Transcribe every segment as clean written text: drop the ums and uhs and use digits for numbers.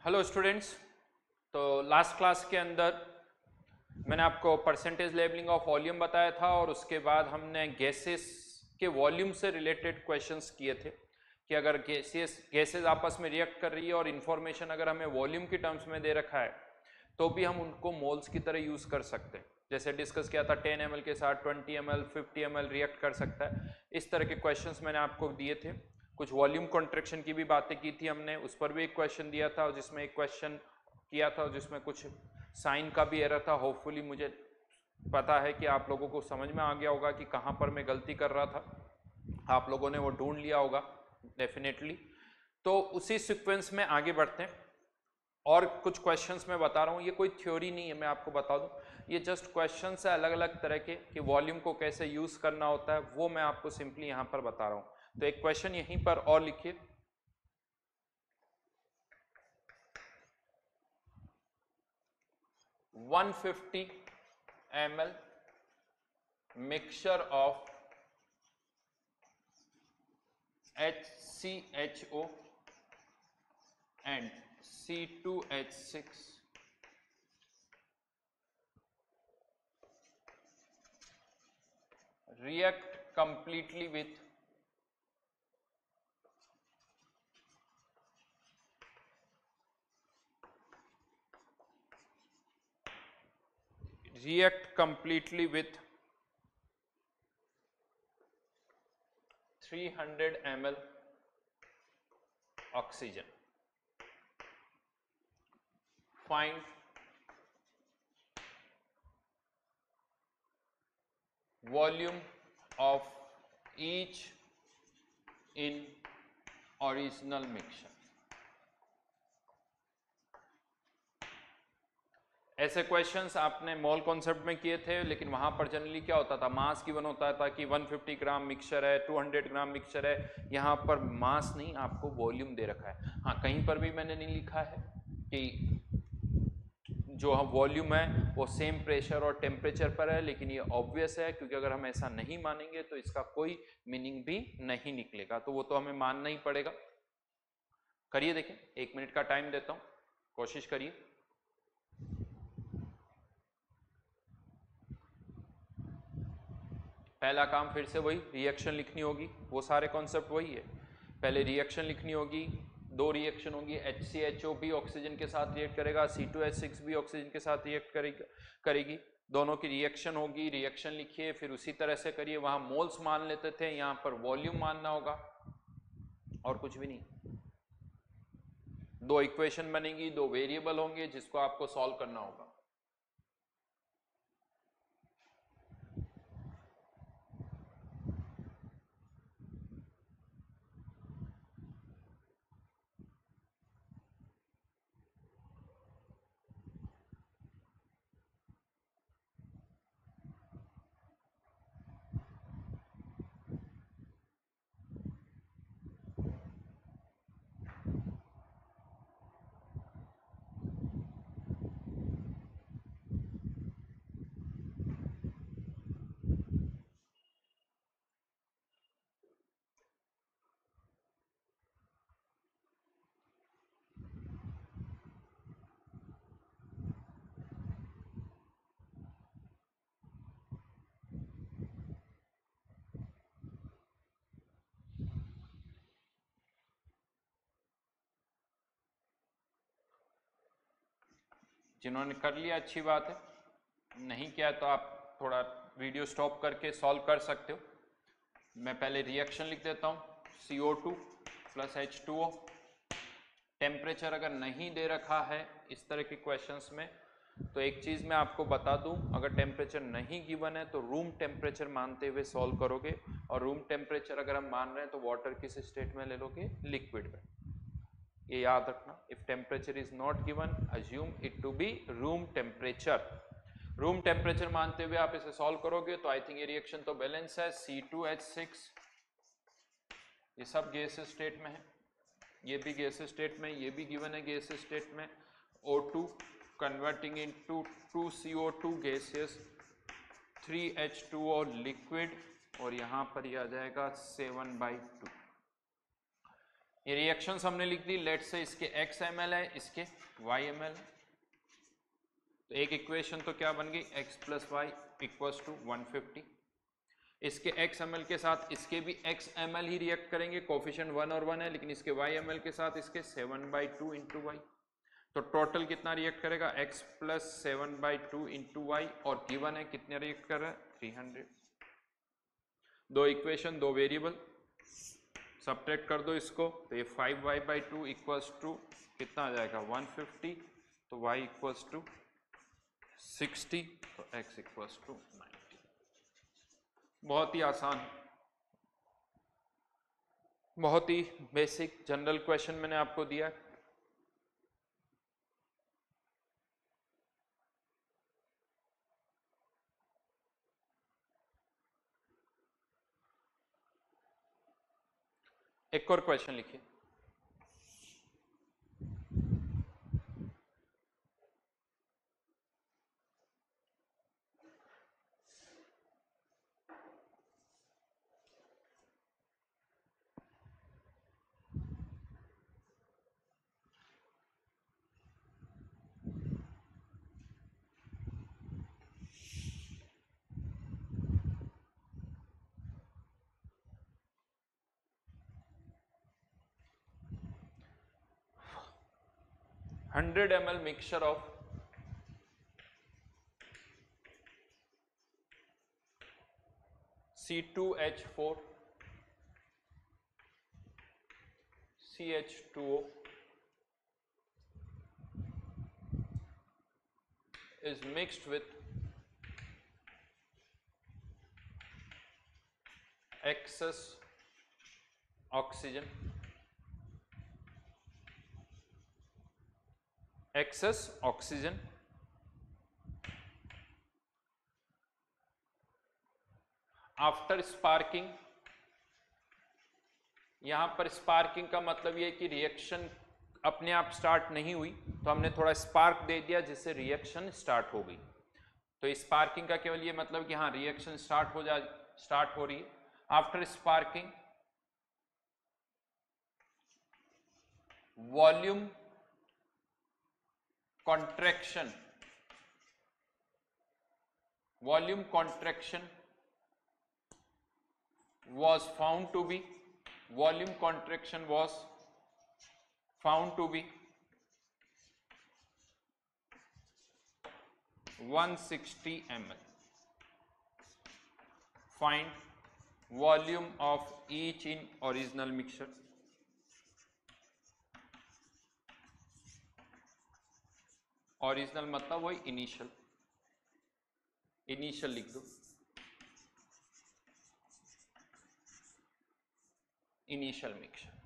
Hello students. तो last class के अंदर मैंने आपको परसेंटेज लेबलिंग ऑफ वॉल्यूम बताया था और उसके बाद हमने गैसेस के वॉल्यूम से रिलेटेड क्वेश्चंस किए थे कि अगर गैसेस आपस में रिएक्ट कर रही है और इन्फॉर्मेशन अगर हमें वॉल्यूम की टर्म्स में दे रखा है तो भी हम उनको मोल्स की तरह यूज़ कर सकते हैं। जैसे डिस्कस किया था 10 ml के साथ 20 ml 50 ml रिएक्ट कर सकता है। इस तरह के क्वेश्चंस मैंने आपको दिए थे। कुछ वॉल्यूम कॉन्ट्रैक्शन की भी बातें की थी हमने, उस पर भी एक क्वेश्चन दिया था जिसमें एक क्वेश्चन किया था जिसमें कुछ साइन का भी एरर था। होपफुली मुझे पता है कि आप लोगों को समझ में आ गया होगा कि कहाँ पर मैं गलती कर रहा था। आप लोगों ने वो ढूंढ लिया होगा डेफिनेटली। तो उसी सीक्वेंस में आगे बढ़ते हैं और कुछ क्वेश्चंस मैं बता रहा हूँ। ये कोई थ्योरी नहीं है, मैं आपको बता दूँ, ये जस्ट क्वेश्चंस है अलग अलग तरह के कि वॉल्यूम को कैसे यूज़ करना होता है, वो मैं आपको सिंपली यहाँ पर बता रहा हूँ। तो एक क्वेश्चन यहीं पर और लिखिए, $150 ml mixture of HCHO and C2H6 react completely with react completely with 300 ml oxygen. Find volume of each in original mixture. ऐसे क्वेश्चंस आपने मोल कॉन्सेप्ट में किए थे, लेकिन वहां पर जनरली क्या होता था, मास गिवन होता था कि 150 ग्राम मिक्सचर है, 200 ग्राम मिक्सचर है। यहाँ पर मास नहीं, आपको वॉल्यूम दे रखा है। हाँ, कहीं पर भी मैंने नहीं लिखा है कि जो हम वॉल्यूम है वो सेम प्रेशर और टेम्परेचर पर है, लेकिन ये ऑब्वियस है क्योंकि अगर हम ऐसा नहीं मानेंगे तो इसका कोई मीनिंग भी नहीं निकलेगा, तो वो तो हमें मानना ही पड़ेगा। करिए, देखें, 1 मिनट का टाइम देता हूं, कोशिश करिए। पहला काम फिर से वही, रिएक्शन लिखनी होगी, वो सारे कॉन्सेप्ट वही है। पहले रिएक्शन लिखनी होगी, दो रिएक्शन होगी, HCHO भी ऑक्सीजन के साथ रिएक्ट करेगा, C2H6 भी ऑक्सीजन के साथ रिएक्ट करेगी। दोनों की रिएक्शन होगी, रिएक्शन लिखिए, फिर उसी तरह से करिए। वहां मोल्स मान लेते थे, यहाँ पर वॉल्यूम मानना होगा और कुछ भी नहीं। दो इक्वेशन बनेगी, दो वेरिएबल होंगे जिसको आपको सॉल्व करना होगा। जिन्होंने कर लिया अच्छी बात है, नहीं किया तो आप थोड़ा वीडियो स्टॉप करके सॉल्व कर सकते हो। मैं पहले रिएक्शन लिख देता हूँ, CO2 प्लस H2O। टेम्परेचर अगर नहीं दे रखा है इस तरह के क्वेश्चंस में तो एक चीज़ मैं आपको बता दूं, अगर टेम्परेचर नहीं गिवन है तो रूम टेम्परेचर मानते हुए सॉल्व करोगे, और रूम टेम्परेचर अगर हम मान रहे हैं तो वाटर किस स्टेट में ले लोगे, लिक्विड में। ये याद रखना, if temperature is not given assume it to be room temperature. Room temperature मानते हुए आप इसे सॉल्व करोगे तो आई थिंक ये रिएक्शन तो बैलेंस है। C2H6 ये सब गैस स्टेट में है, ये भी गैस स्टेट में, ये भी गिवन है गैस स्टेट में। O2 converting into 2CO2 gases, 3H2O liquid, और यहाँ पर ये आ जाएगा 7/2। ये रिएक्शंस हमने लिख दी, लेट से इसके x ml है, इसके y ml है, तो एक इक्वेशन तो क्या बन गई, x plus y equals to 150। इसके x ml के साथ इसके भी x ml ही रिएक्ट करेंगे, कोफिशिएंट 1 और 1 है, लेकिन इसके y ml के साथ इसके 7/2 इंटू वाई, तो टोटल कितना रिएक्ट करेगा, x प्लस 7/2 इंटू वाई, और गिवन है कितने रिएक्ट कर रहा है, 300। दो इक्वेशन, दो वेरिएबल, सब्ट्रैक्ट कर दो इसको, तो ये 5y/2 इक्वल्स टू कितना आ जाएगा, 150, तो y इक्वल्स टू 60, तो x इक्वल्स टू 90। बहुत ही आसान, बहुत ही बेसिक जनरल क्वेश्चन मैंने आपको दिया। एक और क्वेश्चन लिखिए। $100 ml mixture of C2H4 CH2O is mixed with excess oxygen, after sparking. यहां पर स्पार्किंग का मतलब यह कि रिएक्शन अपने आप स्टार्ट नहीं हुई, तो हमने थोड़ा स्पार्क दे दिया जिससे रिएक्शन स्टार्ट हो गई। तो स्पार्किंग का केवल ये मतलब कि हाँ रिएक्शन स्टार्ट हो रही है। After sparking volume contraction was found to be 160 ml. Find volume of each in original mixture. Original मतलब वही इनिशियल लिख दो, इनिशियल मिक्सचर।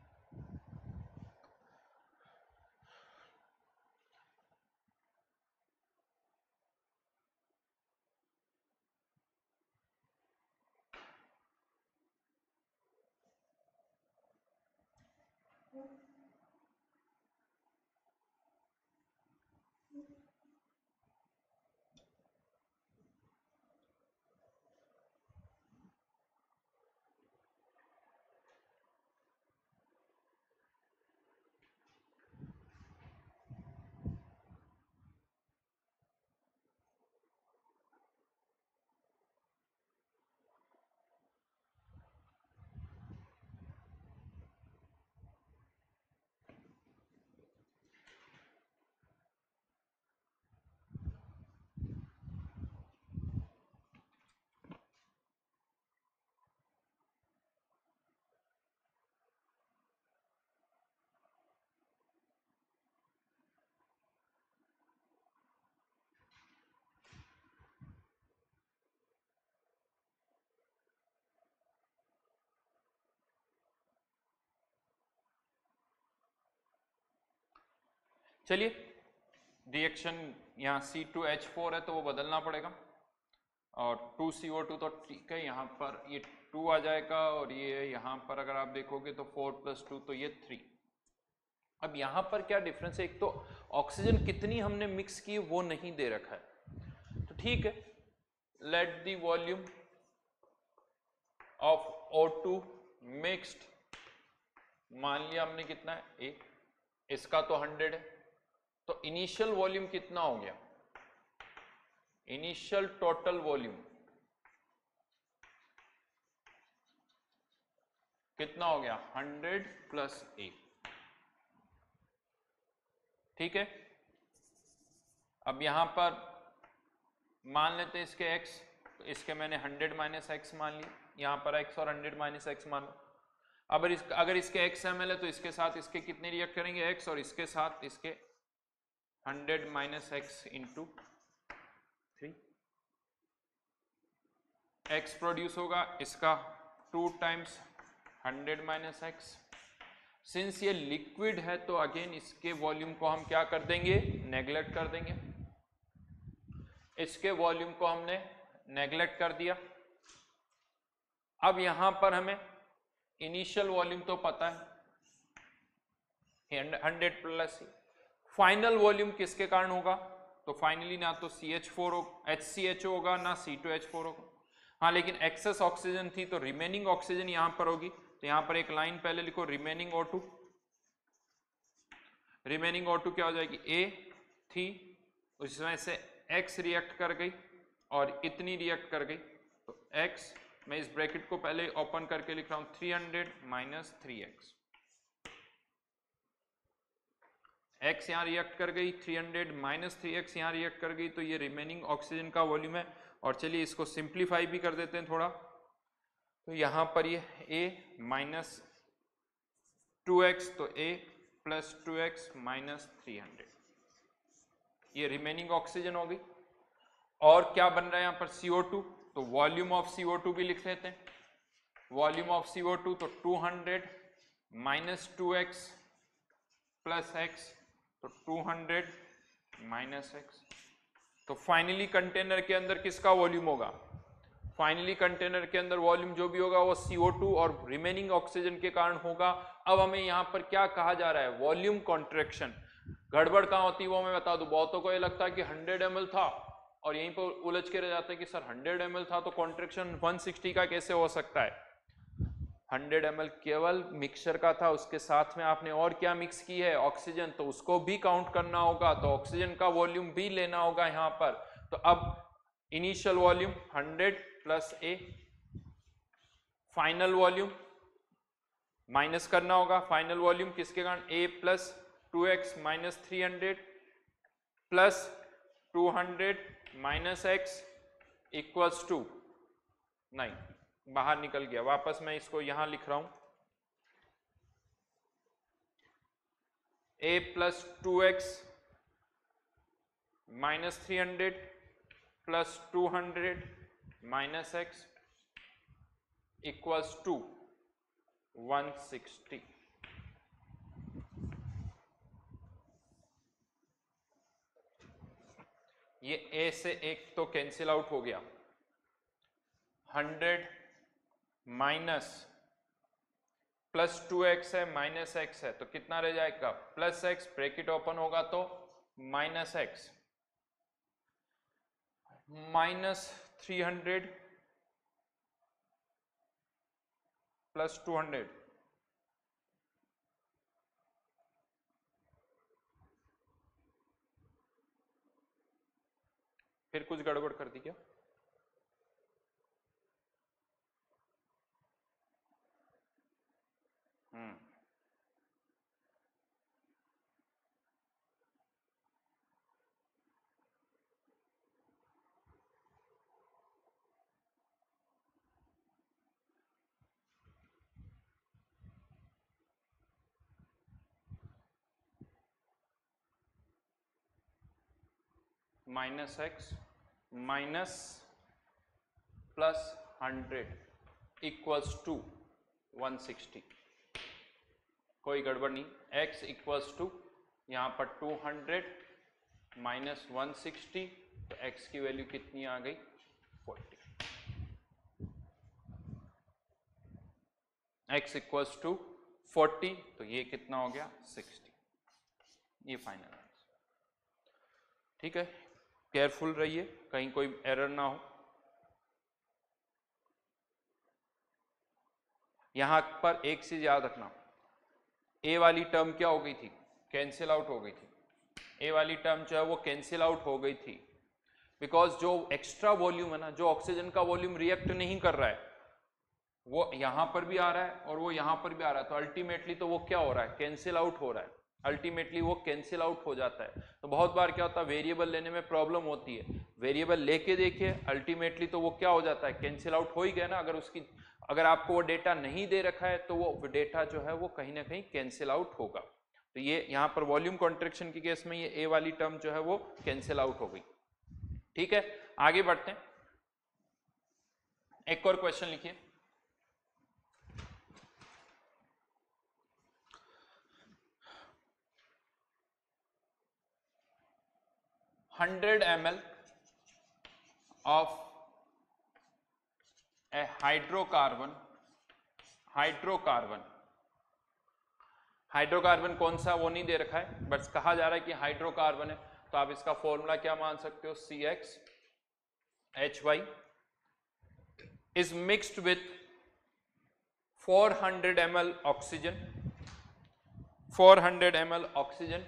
चलिए रिएक्शन यहाँ C2H4 है तो वो बदलना पड़ेगा, और 2CO2 तो ठीक है, यहाँ पर ये 2 आ जाएगा, और ये यहाँ पर अगर आप देखोगे तो 4 + 2 तो ये 3। अब यहाँ पर क्या डिफरेंस है, एक तो ऑक्सीजन कितनी हमने मिक्स की वो नहीं दे रखा है, तो ठीक है, let the volume of O2 mixed मान लिया हमने कितना है ए, इसका तो 100 है, तो इनिशियल वॉल्यूम कितना हो गया, इनिशियल टोटल वॉल्यूम कितना हो गया 100 प्लस ए। ठीक है, अब यहां पर मान लेते हैं इसके x, तो इसके मैंने 100 माइनस एक्स मान ली, यहां पर x और 100 माइनस एक्स मान लो। अब अगर इसके x ml है तो इसके साथ इसके कितने रिएक्ट करेंगे x, और इसके साथ इसके 100 minus x into 3, x produce होगा इसका 2 टाइम्स 100 माइनस एक्स। सिंस ये लिक्विड है तो अगेन इसके वॉल्यूम को हम क्या कर देंगे, नेग्लेक्ट कर देंगे, इसके वॉल्यूम को हमने नेग्लेक्ट कर दिया। अब यहां पर हमें इनिशियल वॉल्यूम तो पता है 100 प्लस, फाइनल वॉल्यूम किसके कारण होगा, तो फाइनली ना तो CH4 HCHO होगा ना C2H4 होगा। हाँ, लेकिन एक्सेस ऑक्सीजन थी तो रिमेनिंग ऑक्सीजन यहां पर होगी, तो यहां पर एक लाइन पहले लिखो, रिमेनिंग O2, रिमेनिंग O2 क्या हो जाएगी, A थी, उसमें से X रिएक्ट कर गई और इतनी रिएक्ट कर गई, तो X, मैं इस ब्रैकेट को पहले ओपन करके लिख रहा हूं 300 माइनस 3x, x यहां रिएक्ट कर गई, 300 माइनस 3x यहां रिएक्ट कर गई, तो ये रिमेनिंग ऑक्सीजन का वॉल्यूम है। और चलिए इसको सिंप्लीफाई भी कर देते हैं थोड़ा, तो यहां पर ये a माइनस 2x, तो a प्लस 2x माइनस 300, ये रिमेनिंग ऑक्सीजन हो गई। और क्या बन रहा है यहां पर CO2, तो वॉल्यूम ऑफ CO2 भी लिख लेते हैं, वॉल्यूम ऑफ CO2 तो 200 माइनस 2x प्लस x, तो 200 माइनस x। तो फाइनली कंटेनर के अंदर किसका वॉल्यूम होगा, फाइनली कंटेनर के अंदर वॉल्यूम जो भी होगा वो CO2 और रिमेनिंग ऑक्सीजन के कारण होगा। अब हमें यहां पर क्या कहा जा रहा है, वॉल्यूम कॉन्ट्रैक्शन। गड़बड़ कहां होती है वो मैं बता दूं, बहुतों को ये लगता है कि 100 ml था और यहीं पर उलझ के रह जाते हैं कि सर 100 ml था तो कॉन्ट्रैक्शन 160 का कैसे हो सकता है। 100 ml केवल मिक्सचर का था, उसके साथ में आपने और क्या मिक्स की है, ऑक्सीजन, तो उसको भी काउंट करना होगा, तो ऑक्सीजन का वॉल्यूम भी लेना होगा यहां पर। तो अब initial volume 100 plus a, final volume minus करना होगा, फाइनल वॉल्यूम किसके कारण, a plus 2x minus 300 plus 200 minus x equals to 9, बाहर निकल गया, वापस मैं इसको यहां लिख रहा हूं, a plus 2x minus 300 plus 200 minus x equals to 160। ये a से एक तो कैंसिल आउट हो गया, 100 माइनस प्लस 2x है माइनस x है, तो कितना रह जाएगा, प्लस x, ब्रैकेट ओपन होगा तो माइनस x, माइनस 300 प्लस 200, फिर कुछ गड़बड़ कर दी क्या, minus x minus plus 100 equals to 160, कोई गड़बड़ नहीं, x इक्वल्स टू यहाँ पर 200 माइनस 160, तो x की वैल्यू कितनी आ गई, 40, x इक्वल्स टू 40, तो ये कितना हो गया 60, ये फाइनल आंसर। ठीक है, केयरफुल रहिए कहीं कोई एरर ना हो। यहां पर एक चीज याद रखना, ए वाली टर्म क्या हो गई थी, कैंसिल आउट हो गई थी, ए वाली टर्म जो है वो कैंसिल आउट हो गई थी, बिकॉज जो एक्स्ट्रा वॉल्यूम है ना, जो ऑक्सीजन का वॉल्यूम रिएक्ट नहीं कर रहा है वो यहां पर भी आ रहा है और वो यहां पर भी आ रहा है, तो अल्टीमेटली तो वो क्या हो रहा है, कैंसिल आउट हो रहा है, अल्टीमेटली वो कैंसिल आउट हो जाता है। तो बहुत बार क्या होता है, वेरिएबल लेने में प्रॉब्लम होती है, वेरिएबल लेके देखिए अल्टीमेटली तो वो क्या हो जाता है, कैंसिल आउट हो ही गया ना। अगर आपको वो डेटा नहीं दे रखा है तो वो डेटा जो है वो कहीं ना कहीं कैंसिल आउट होगा। तो ये यहाँ पर वॉल्यूम कॉन्ट्रैक्शन के केस में ये ए वाली टर्म जो है वो कैंसिल आउट हो गई। ठीक है, आगे बढ़ते हैं, एक और क्वेश्चन लिखिए। $100 ml of a हाइड्रोकार्बन कौन सा वो नहीं दे रखा है, बस कहा जा रहा है कि हाइड्रोकार्बन है, तो आप इसका फॉर्मूला क्या मान सकते हो, CxHy is mixed with 400 ml oxygen, 400 ml oxygen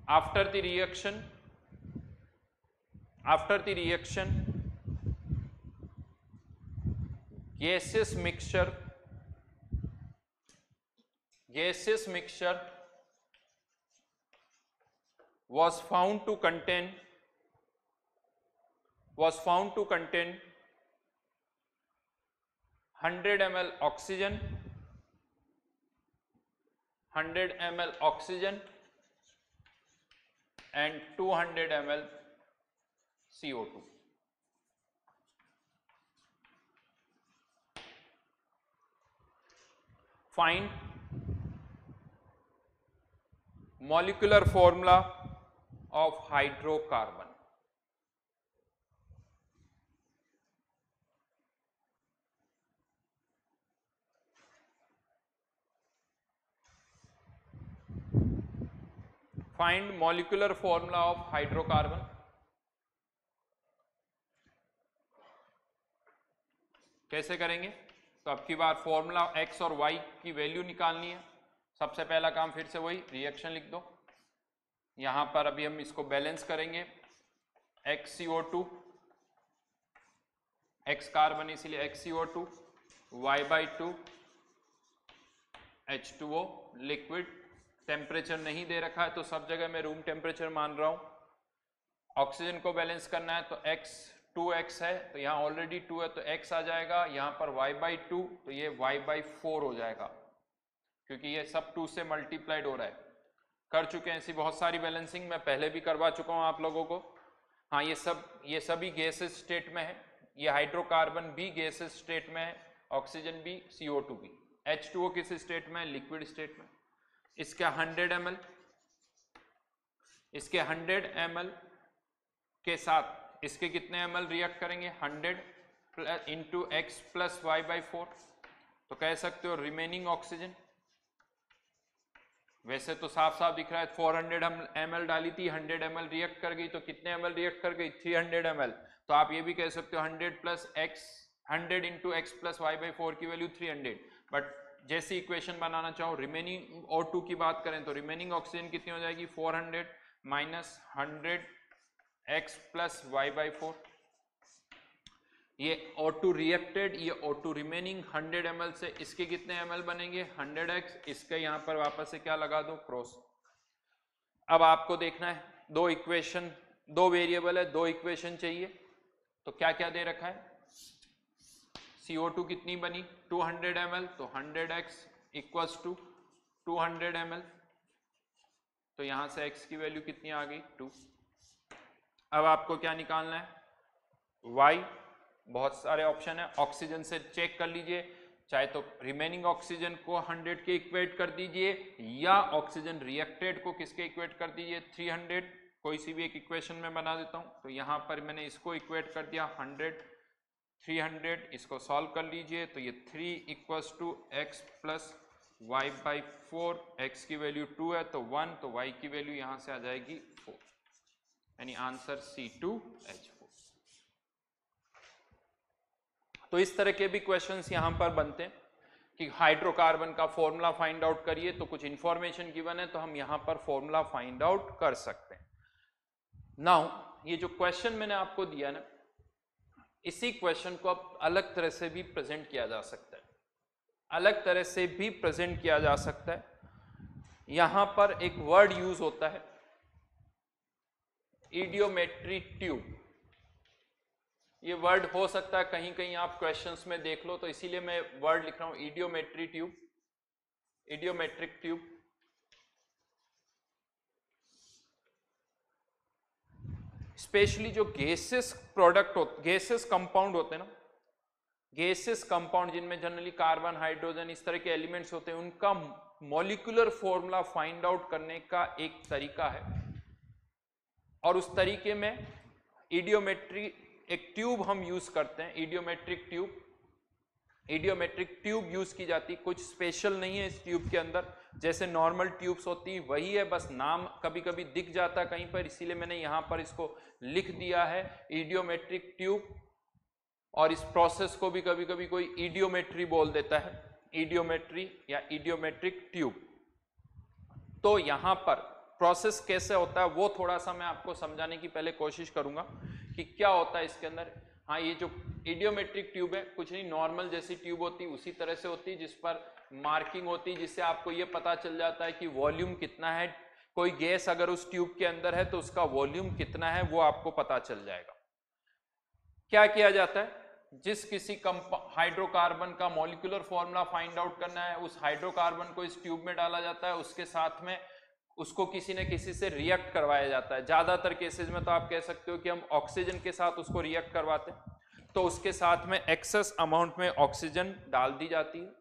after the reaction gaseous mixture was found to contain 100 ml oxygen and 200 ml CO2. Find molecular formula of hydrocarbon. Find molecular formula of hydrocarbon. कैसे करेंगे, तो अब की बार formula x और y की value निकालनी है। सबसे पहला काम फिर से वही रिएक्शन लिख दो, यहां पर अभी हम इसको बैलेंस करेंगे, XCO2 x कार्बन इसलिए XCO2 y/2 H2O liquid, temperature नहीं दे रखा है तो सब जगह मैं रूम टेम्परेचर मान रहा हूं। ऑक्सीजन को बैलेंस करना है तो x 2x है, तो यहाँ ऑलरेडी 2 है तो x आ जाएगा, यहाँ पर y/2 तो ये y/4 हो जाएगा, क्योंकि ये सब 2 से मल्टीप्लाइड हो रहा है। कर चुके हैं ऐसी बहुत सारी बैलेंसिंग, मैं पहले भी करवा चुका हूँ आप लोगों को। हाँ, ये सभी गैसेस स्टेट में है, ये हाइड्रोकार्बन भी गैसेस स्टेट में है, ऑक्सीजन भी, CO2 भी। H2O किस स्टेट में, लिक्विड स्टेट में। इसके 100 ml के साथ इसके कितने ml रिएक्ट करेंगे, 100 इंटू x प्लस y/4, तो कह सकते हो रिमेनिंग ऑक्सीजन। वैसे तो साफ साफ दिख रहा है 400 ml डाली थी, 100 ml रिएक्ट कर गई, तो कितने ml रिएक्ट कर गई, 300 ml। तो आप ये भी कह सकते हो 100 इंटू x प्लस y/4 की वैल्यू 300। बट जैसी इक्वेशन बनाना चाहो, रिमेनिंग O2 की बात करें तो रिमेनिंग ऑक्सीजन कितनी हो जाएगी, 400 माइनस 100 x प्लस y/4। ये O2 रिएक्टेड, ये O2 रिमेनिंग, 100 ml से इसके कितने ml बनेंगे, 100x, इसके यहाँ पर वापस से क्या लगा दो, क्रॉस। अब आपको देखना है दो इक्वेशन, दो वेरिएबल है, दो इक्वेशन चाहिए, तो क्या क्या दे रखा है, CO2 कितनी बनी 200 ml, तो 100x इक्वल्स टू 200 ml, तो यहां से x की वैल्यू कितनी आ गई, 2। अब आपको क्या निकालना है, y, बहुत सारे ऑप्शन है, ऑक्सीजन से चेक कर लीजिए, चाहे तो रिमेनिंग ऑक्सीजन को 100 के इक्वेट कर दीजिए या ऑक्सीजन रिएक्टेड को किसके इक्वेट कर दीजिए, 300, कोई सी भी एक इक्वेशन में बना देता हूं। तो यहां पर मैंने इसको इक्वेट कर दिया 100 300, इसको सॉल्व कर लीजिए तो ये 3 equals to x plus y by 4, x की वैल्यू 2 है तो 1, तो वाई की वैल्यू यहां से आ जाएगी 4, यानी आंसर C2H4। तो इस तरह के भी क्वेश्चंस यहां पर बनते हैं कि हाइड्रोकार्बन का फॉर्मूला फाइंड आउट करिए, तो कुछ इंफॉर्मेशन गिवन है तो हम यहां पर फॉर्मूला फाइंड आउट कर सकते हैं। नाउ ये जो क्वेश्चन मैंने आपको दिया ना, इसी क्वेश्चन को अब अलग तरह से भी प्रेजेंट किया जा सकता है, अलग तरह से भी प्रेजेंट किया जा सकता है। यहां पर एक वर्ड यूज होता है इडियोमेट्री ट्यूब। ये वर्ड हो सकता है कहीं कहीं आप क्वेश्चंस में देख लो, तो इसीलिए मैं वर्ड लिख रहा हूं इडियोमेट्री ट्यूब, इडियोमेट्रिक ट्यूब। स्पेशली जो गैसेस प्रोडक्ट होते, गैसेस कंपाउंड होते हैं ना, गैसेस कंपाउंड जिनमें जनरली कार्बन, हाइड्रोजन, इस तरह के एलिमेंट्स होते हैं, उनका मॉलिक्यूलर फॉर्मूला फाइंड आउट करने का एक तरीका है, और उस तरीके में इडियोमेट्री एक ट्यूब हम यूज करते हैं, इडियोमेट्रिक ट्यूब। इडियोमेट्रिक ट्यूब यूज की जाती, कुछ स्पेशल नहीं है इस ट्यूब के अंदर, जैसे नॉर्मल ट्यूब्स होती है वही है, बस नाम कभी कभी दिख जाता है कहीं पर, इसीलिए मैंने यहां पर इसको लिख दिया है इडियोमेट्रिक ट्यूब। और इस प्रोसेस को भी कभी कभी कोई इडियोमेट्री बोल देता है, इडियोमेट्री या इडियोमेट्रिक ट्यूब। तो यहां पर प्रोसेस कैसे होता है वो थोड़ा सा मैं आपको समझाने की पहले कोशिश करूंगा कि क्या होता है इसके अंदर। हाँ, ये जो इडियोमेट्रिक ट्यूब है कुछ नहीं, नॉर्मल जैसी ट्यूब होती है उसी तरह से होती है, जिस पर मार्किंग होती है, जिससे आपको ये पता चल जाता है कि वॉल्यूम कितना है। कोई गैस अगर उस ट्यूब के अंदर है तो उसका वॉल्यूम कितना है वो आपको पता चल जाएगा। क्या किया जाता है, जिस किसी हाइड्रोकार्बन का मॉलिक्यूलर फॉर्मूला फाइंड आउट करना है, उस हाइड्रोकार्बन को इस ट्यूब में डाला जाता है, उसके साथ में उसको किसी न किसी से रिएक्ट करवाया जाता है। ज्यादातर केसेस में तो आप कह सकते हो कि हम ऑक्सीजन के साथ उसको रिएक्ट करवाते हैं, तो उसके साथ में एक्सेस अमाउंट में ऑक्सीजन डाल दी जाती है।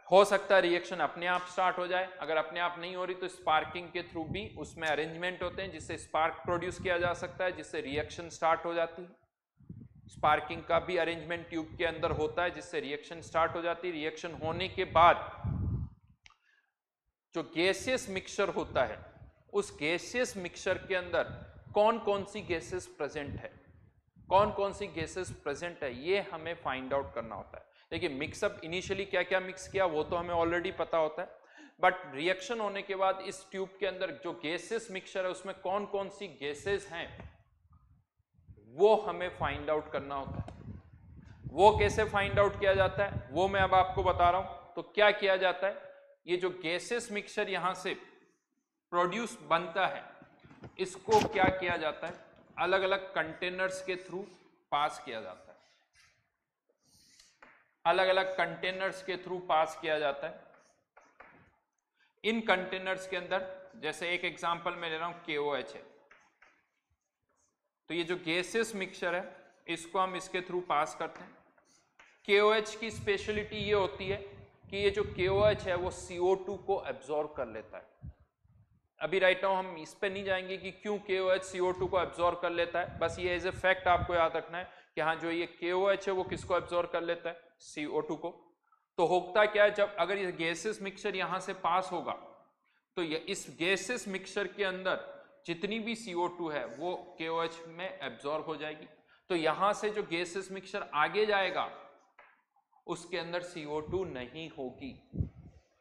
हो सकता है रिएक्शन अपने आप स्टार्ट हो जाए, अगर अपने आप नहीं हो रही तो स्पार्किंग के थ्रू भी उसमें अरेंजमेंट होते हैं जिससे स्पार्क प्रोड्यूस किया जा सकता है, जिससे रिएक्शन स्टार्ट हो जाती है। स्पार्किंग का भी अरेंजमेंट ट्यूब के अंदर होता है जिससे रिएक्शन स्टार्ट हो जाती है। रिएक्शन होने के बाद जो गैसियस मिक्सचर होता है, उस गैसियस मिक्सचर के अंदर कौन कौन सी गैसेस प्रेजेंट है, कौन कौन सी गैसेस प्रेजेंट है, ये हमें फाइंड आउट करना होता है। देखिए मिक्सअप इनिशियली क्या क्या मिक्स किया वो तो हमें ऑलरेडी पता होता है, बट रिएक्शन होने के बाद इस ट्यूब के अंदर जो गैसेस मिक्सचर है उसमें कौन कौन सी गैसेस हैं वो हमें फाइंड आउट करना होता है। वो कैसे फाइंड आउट किया जाता है वो मैं अब आपको बता रहा हूं। तो क्या किया जाता है, ये जो गैसेस मिक्सचर यहां से प्रोड्यूस बनता है, इसको क्या किया जाता है, अलग अलग कंटेनर्स के थ्रू पास किया जाता है, अलग अलग कंटेनर्स के थ्रू पास किया जाता है। इन कंटेनर्स के अंदर जैसे एक एग्जांपल मैं ले रहा हूं KOH है, तो ये जो गैसेस मिक्सचर है इसको हम इसके थ्रू पास करते हैं। KOH की स्पेशलिटी ये होती है कि ये जो KOH है वो CO2 को एब्जॉर्ब कर लेता है। अभी राइट नाउ हम इस पे नहीं जाएंगे कि क्यों KOH CO2 को एब्जॉर्ब कर लेता है, बस ये एज ए फैक्ट आपको याद रखना है कि हाँ जो ये KOH है वो किसको एब्जॉर्ब कर लेता है, CO2 को। तो होता क्या है, जब अगर ये गैसेस मिक्सचर यहां से पास होगा तो ये इस गैसेस मिक्सचर के अंदर जितनी भी CO2 है वो KOH में एब्जॉर्ब हो जाएगी। तो यहां से जो गैसेस मिक्सचर आगे जाएगा उसके अंदर CO2 नहीं होगी,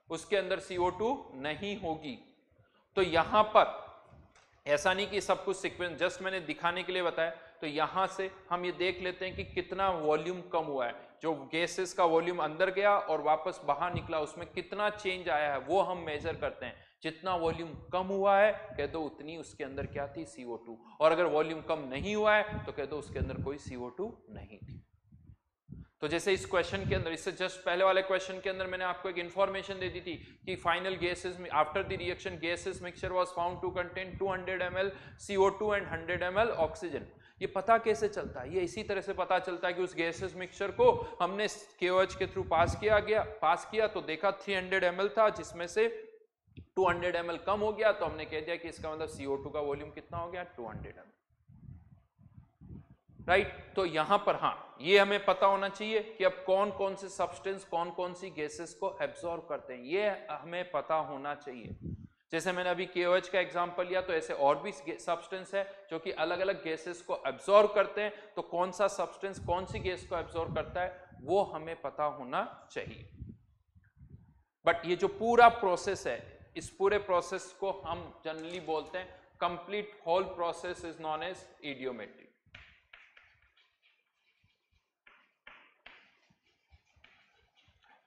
उसके अंदर CO2 नहीं होगी। तो यहां पर ऐसा नहीं कि सब कुछ सीक्वेंस, जस्ट मैंने दिखाने के लिए बताया। तो यहां से हम ये देख लेते हैं कि कितना वॉल्यूम कम हुआ है, जो गैसेस का वॉल्यूम अंदर गया और वापस बाहर निकला उसमें कितना चेंज आया है वो हम मेजर करते हैं। जितना वॉल्यूम कम हुआ है कह दो उतनी उसके अंदर क्या थी, CO2। और अगर वॉल्यूम कम नहीं हुआ है तो कह दो उसके अंदर कोई CO2 नहीं थी। तो जैसे इस क्वेश्चन के अंदर, इससे जस्ट पहले वाले क्वेश्चन के अंदर मैंने आपको एक इंफॉर्मेशन दे दी थी कि फाइनल गैसेस में after the reaction gases mixture was found to contain 200 ml CO2 and 100 ml oxygen. ये पता कैसे चलता है, ये इसी तरह से पता चलता है कि उस गैसेस मिक्सचर को हमने KOH के थ्रू पास किया तो देखा 300 ml था जिसमें से 200 ml कम हो गया, तो हमने कह दिया कि इसका मतलब CO2 का वॉल्यूम कितना हो गया, 200 ml। राइट। तो यहां पर हाँ, ये हमें पता होना चाहिए कि अब कौन कौन से सब्सटेंस कौन कौन सी गैसेस को एब्जॉर्ब करते हैं, ये हमें पता होना चाहिए। जैसे मैंने अभी KOH का एग्जांपल लिया, तो ऐसे और भी सब्सटेंस है जो कि अलग अलग गैसेस को एब्जॉर्ब करते हैं, तो कौन सा सब्सटेंस कौन सी गैस को एब्जॉर्ब करता है वो हमें पता होना चाहिए। बट ये जो पूरा प्रोसेस है, इस पूरे प्रोसेस को हम जनरली बोलते हैं complete whole process is known as iodometry.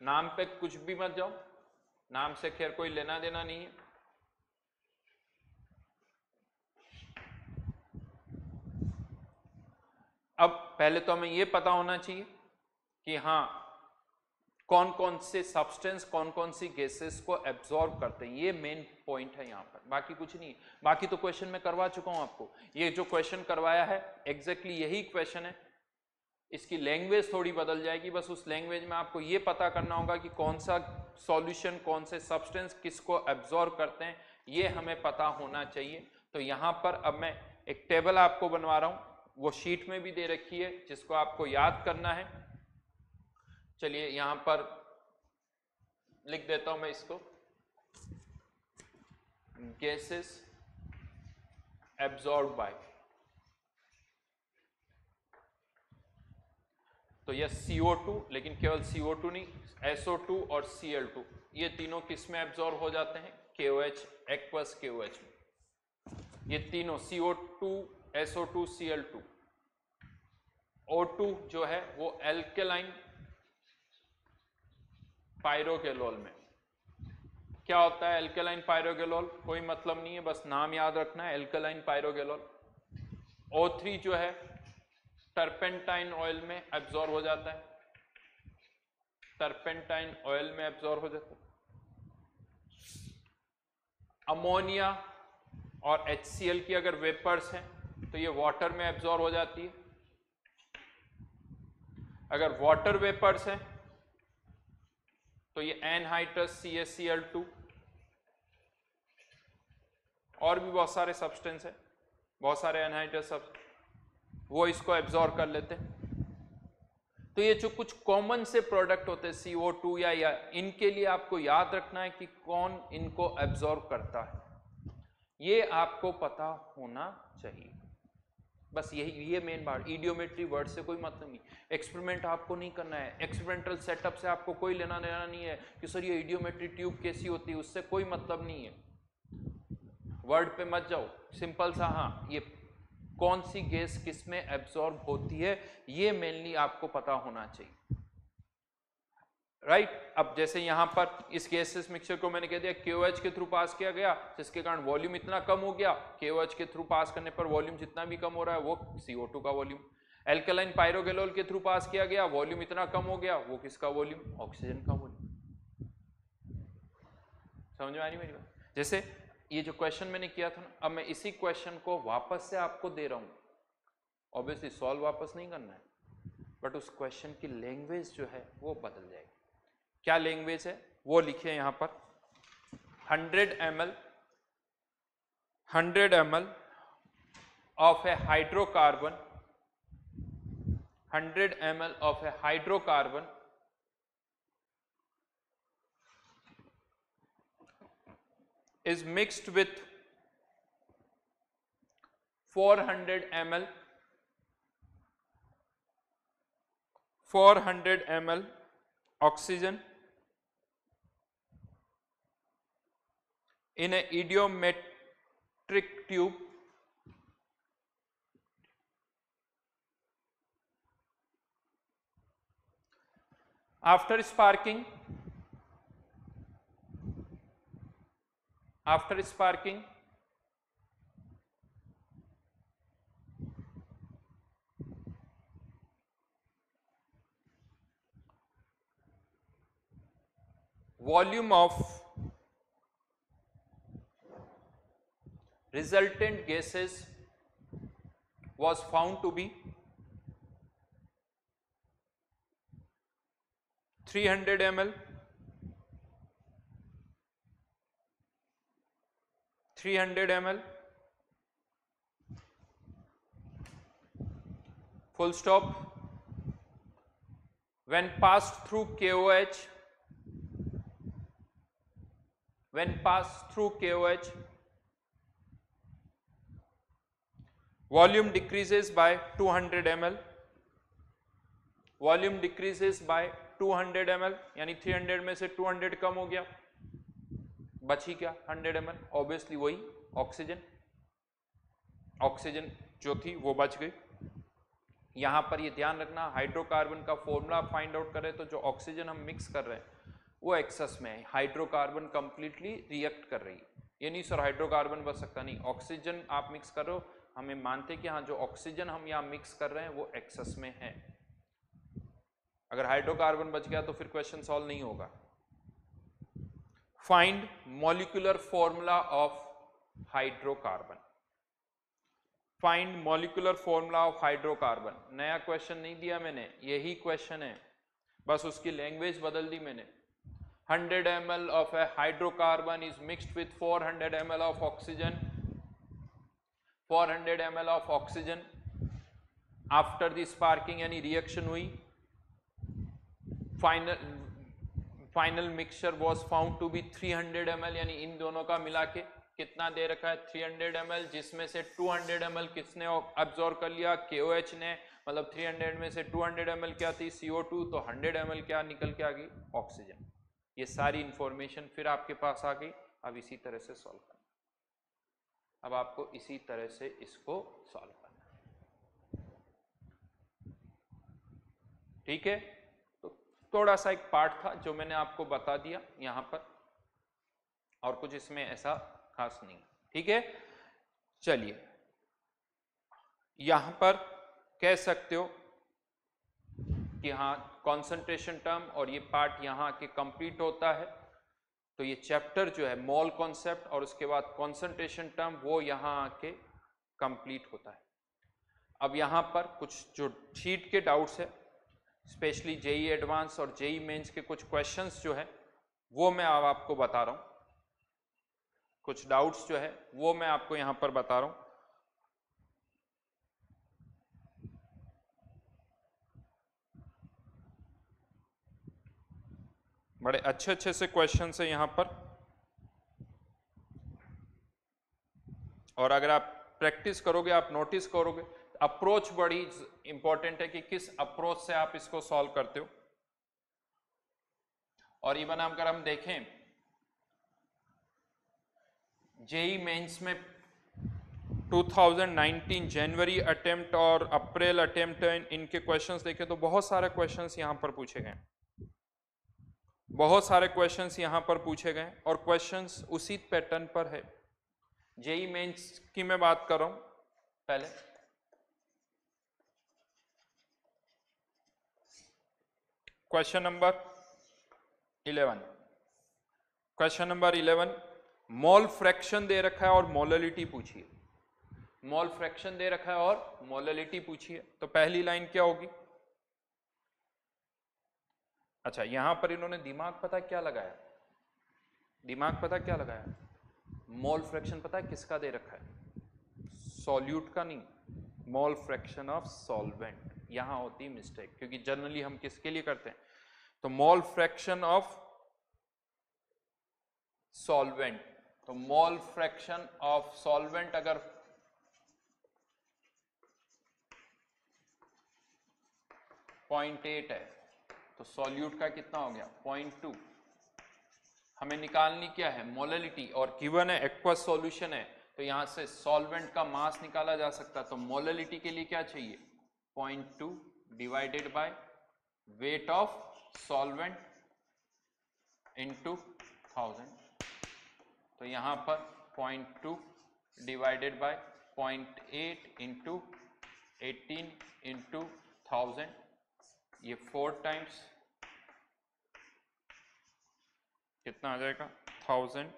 नाम पे कुछ भी मत जाओ, नाम से खैर कोई लेना देना नहीं है। अब पहले तो हमें यह पता होना चाहिए कि हाँ कौन कौन से सब्सटेंस कौन कौन सी गैसेस को एब्जॉर्ब करते हैं, ये मेन पॉइंट है यहां पर, बाकी कुछ नहीं। बाकी तो क्वेश्चन मैं करवा चुका हूं आपको, ये जो क्वेश्चन करवाया है एग्जैक्टली यही क्वेश्चन है, इसकी लैंग्वेज थोड़ी बदल जाएगी, बस उस लैंग्वेज में आपको ये पता करना होगा कि कौन सा सॉल्यूशन कौन से सब्सटेंस किसको एब्जॉर्ब करते हैं, ये हमें पता होना चाहिए। तो यहां पर अब मैं एक टेबल आपको बनवा रहा हूं, वो शीट में भी दे रखी है, जिसको आपको याद करना है। चलिए यहां पर लिख देता हूं मैं इसको, गैसेस एब्जॉर्ब बाय, तो यह CO2, लेकिन केवल CO2 नहीं, SO2 और Cl2, ये तीनों किस में एब्जॉर्ब हो जाते हैं, KOH, एक्वस KOH में। ये तीनों CO2, SO2, Cl2, O2 जो है वो एल्केलाइन पायरोगेलोल में। क्या होता है एल्केलाइन पायरोगेलोल, कोई मतलब नहीं है, बस नाम याद रखना है, एल्केलाइन पायरोगेलोल। O3 जो है टर्पेंटाइन ऑयल में एब्जॉर्ब हो जाता है, टर्पेंटाइन ऑयल में एब्जॉर्ब हो जाता है। अमोनिया और HCl की अगर वेपर्स हैं तो ये वाटर में एब्जॉर्ब हो जाती है। अगर वाटर वेपर्स हैं तो ये एनहाइड्रस CaCl2, और भी बहुत सारे सब्सटेंस है, बहुत सारे एनहाइड्रस सब वो इसको एब्जॉर्ब कर लेते हैं। तो ये जो कुछ कॉमन से प्रोडक्ट होते हैं CO2 या इनके लिए आपको याद रखना है कि कौन इनको एब्जॉर्ब करता है, ये आपको पता होना चाहिए। बस यही ये मेन बात, इडियोमेट्री वर्ड से कोई मतलब नहीं, एक्सपेरिमेंट आपको नहीं करना है, एक्सपेरिमेंटल सेटअप से आपको कोई लेना देना नहीं है कि सर ये इडियोमेट्री ट्यूब कैसी होती है, उससे कोई मतलब नहीं है। वर्ड पे मत जाओ, सिंपल सा हाँ ये कौन सी गैस किस में एब्जॉर्ब होती है ये मेनली आपको पता होना चाहिए, राइट। अब जैसे यहां पर इस गैसेस मिक्सचर को मैंने कह दिया KOH के थ्रू पास किया गया, जिसके कारण वॉल्यूम इतना कम हो गया, KOH के थ्रू पास करने पर वॉल्यूम जितना भी कम हो रहा है वो CO2 का वॉल्यूम। एल्कलाइन पायरोगेलोल के थ्रू पास किया गया, वॉल्यूम इतना कम हो गया, वो किसका वॉल्यूम, ऑक्सीजन का वॉल्यूम। समझ में आ रही मेरी बात। जैसे ये जो क्वेश्चन मैंने किया था ना, अब मैं इसी क्वेश्चन को वापस से आपको दे रहा हूं, ऑब्वियसली सॉल्व वापस नहीं करना है, बट उस क्वेश्चन की लैंग्वेज जो है वो बदल जाएगी। क्या लैंग्वेज है वो लिखिए यहां पर, 100 ml of a hydrocarbon, 100 ml of a hydrocarbon is mixed with 400 ml oxygen in a idiometric tube after sparking volume of resultant gases was found to be 300 ml, 300 ml, full stop. When passed through KOH, volume decreases by 200 ml. Volume decreases by 200 ml, यानी 300 में से 200 कम हो गया, बची क्या 100 ml, obviously वही oxygen जो थी वो बच गई। यहां पर ये ध्यान रखना, हाइड्रोकार्बन का फॉर्मूला फाइंड आउट करें तो जो ऑक्सीजन हम मिक्स कर रहे हैं वो एक्सेस में है, हाइड्रोकार्बन कंप्लीटली रिएक्ट कर रही है। ये नहीं सर हाइड्रोकार्बन बच सकता, नहीं, ऑक्सीजन आप मिक्स कर रहे हो, हमें मानते कि हाँ जो ऑक्सीजन हम यहाँ मिक्स कर रहे हैं वो एक्सेस में है। अगर हाइड्रोकार्बन बच गया तो फिर क्वेश्चन सॉल्व नहीं होगा। Find molecular formula of hydrocarbon. Find molecular formula of hydrocarbon, नया क्वेश्चन नहीं दिया मैंने, यही क्वेश्चन है, बस उसकी लैंग्वेज बदल दी मैंने। 100 ml of a hydrocarbon is mixed with 400 ml of oxygen. 400 ml of oxygen. After the sparking यानी रिएक्शन हुई, final mixture was found to be 300 ml, यानी इन दोनों का मिला के कितना दे रखा है 300 ml, जिसमें से 200 ml किसने अब्सॉर्ब कर लिया, KOH ने, मतलब 300 में से 200 ml क्या थी CO2, तो 100 ml क्या निकल के आ गई ऑक्सीजन। ये सारी इंफॉर्मेशन फिर आपके पास आ गई। अब इसी तरह से सॉल्व करना, अब आपको इसी तरह से इसको सॉल्व करना, ठीक है। तो थोड़ा सा एक पार्ट था जो मैंने आपको बता दिया यहां पर, और कुछ इसमें ऐसा खास नहीं, ठीक है। चलिए यहां पर कह सकते हो कि हाँ कॉन्सेंट्रेशन टर्म और ये पार्ट यहाँ के कंप्लीट होता है, तो ये चैप्टर जो है मोल कॉन्सेप्ट और उसके बाद कॉन्सेंट्रेशन टर्म वो यहाँ आके कंप्लीट होता है। अब यहाँ पर कुछ जो शीट के डाउट्स है, स्पेशली जेई एडवांस और जेई मेंस के कुछ क्वेश्चंस जो है वो मैं अब आपको बता रहा हूँ, कुछ डाउट्स जो है वो मैं आपको यहाँ पर बता रहा हूँ। बड़े अच्छे अच्छे से क्वेश्चन है यहाँ पर, और अगर आप प्रैक्टिस करोगे, आप नोटिस करोगे, अप्रोच बड़ी इंपॉर्टेंट है कि किस अप्रोच से आप इसको सॉल्व करते हो। और इवन अगर हम देखें जेई मेंस में 2019 जनवरी अटेम्प्ट और अप्रैल अटेम्प्ट इनके क्वेश्चंस देखें तो बहुत सारे क्वेश्चंस यहाँ पर पूछे गए, बहुत सारे क्वेश्चंस यहाँ पर पूछे गए, और क्वेश्चंस उसी पैटर्न पर है। जेई मेंस की मैं बात कर रहा हूं पहले, question number 11, question number 11 mole fraction दे रखा है और मोललिटी पूछिए, मोल फ्रैक्शन दे रखा है और मोललिटी पूछिए, तो पहली लाइन क्या होगी। अच्छा यहां पर इन्होंने दिमाग पता क्या लगाया, दिमाग पता क्या लगाया, मोल फ्रैक्शन पता है किसका दे रखा है, सॉल्यूट का नहीं, मोल फ्रैक्शन ऑफ सॉल्वेंट। यहां होती है मिस्टेक, क्योंकि जनरली हम किसके लिए करते हैं, तो मोल फ्रैक्शन ऑफ सॉल्वेंट, तो मोल फ्रैक्शन ऑफ सॉल्वेंट अगर .8 है तो सॉल्यूट का कितना हो गया 0.2। हमें निकालनी क्या है मोललिटी, और गिवन है एक्वस सॉल्यूशन है, तो यहां से सॉल्वेंट का मास निकाला जा सकता है, तो मोललिटी के लिए क्या चाहिए 0.2 divided by weight of solvent into 1000, तो यहां पर 0.2 डिवाइडेड बाय 0.8 इंटू 18 इंटू 1000, ये 4 टाइम्स कितना आ जाएगा 1000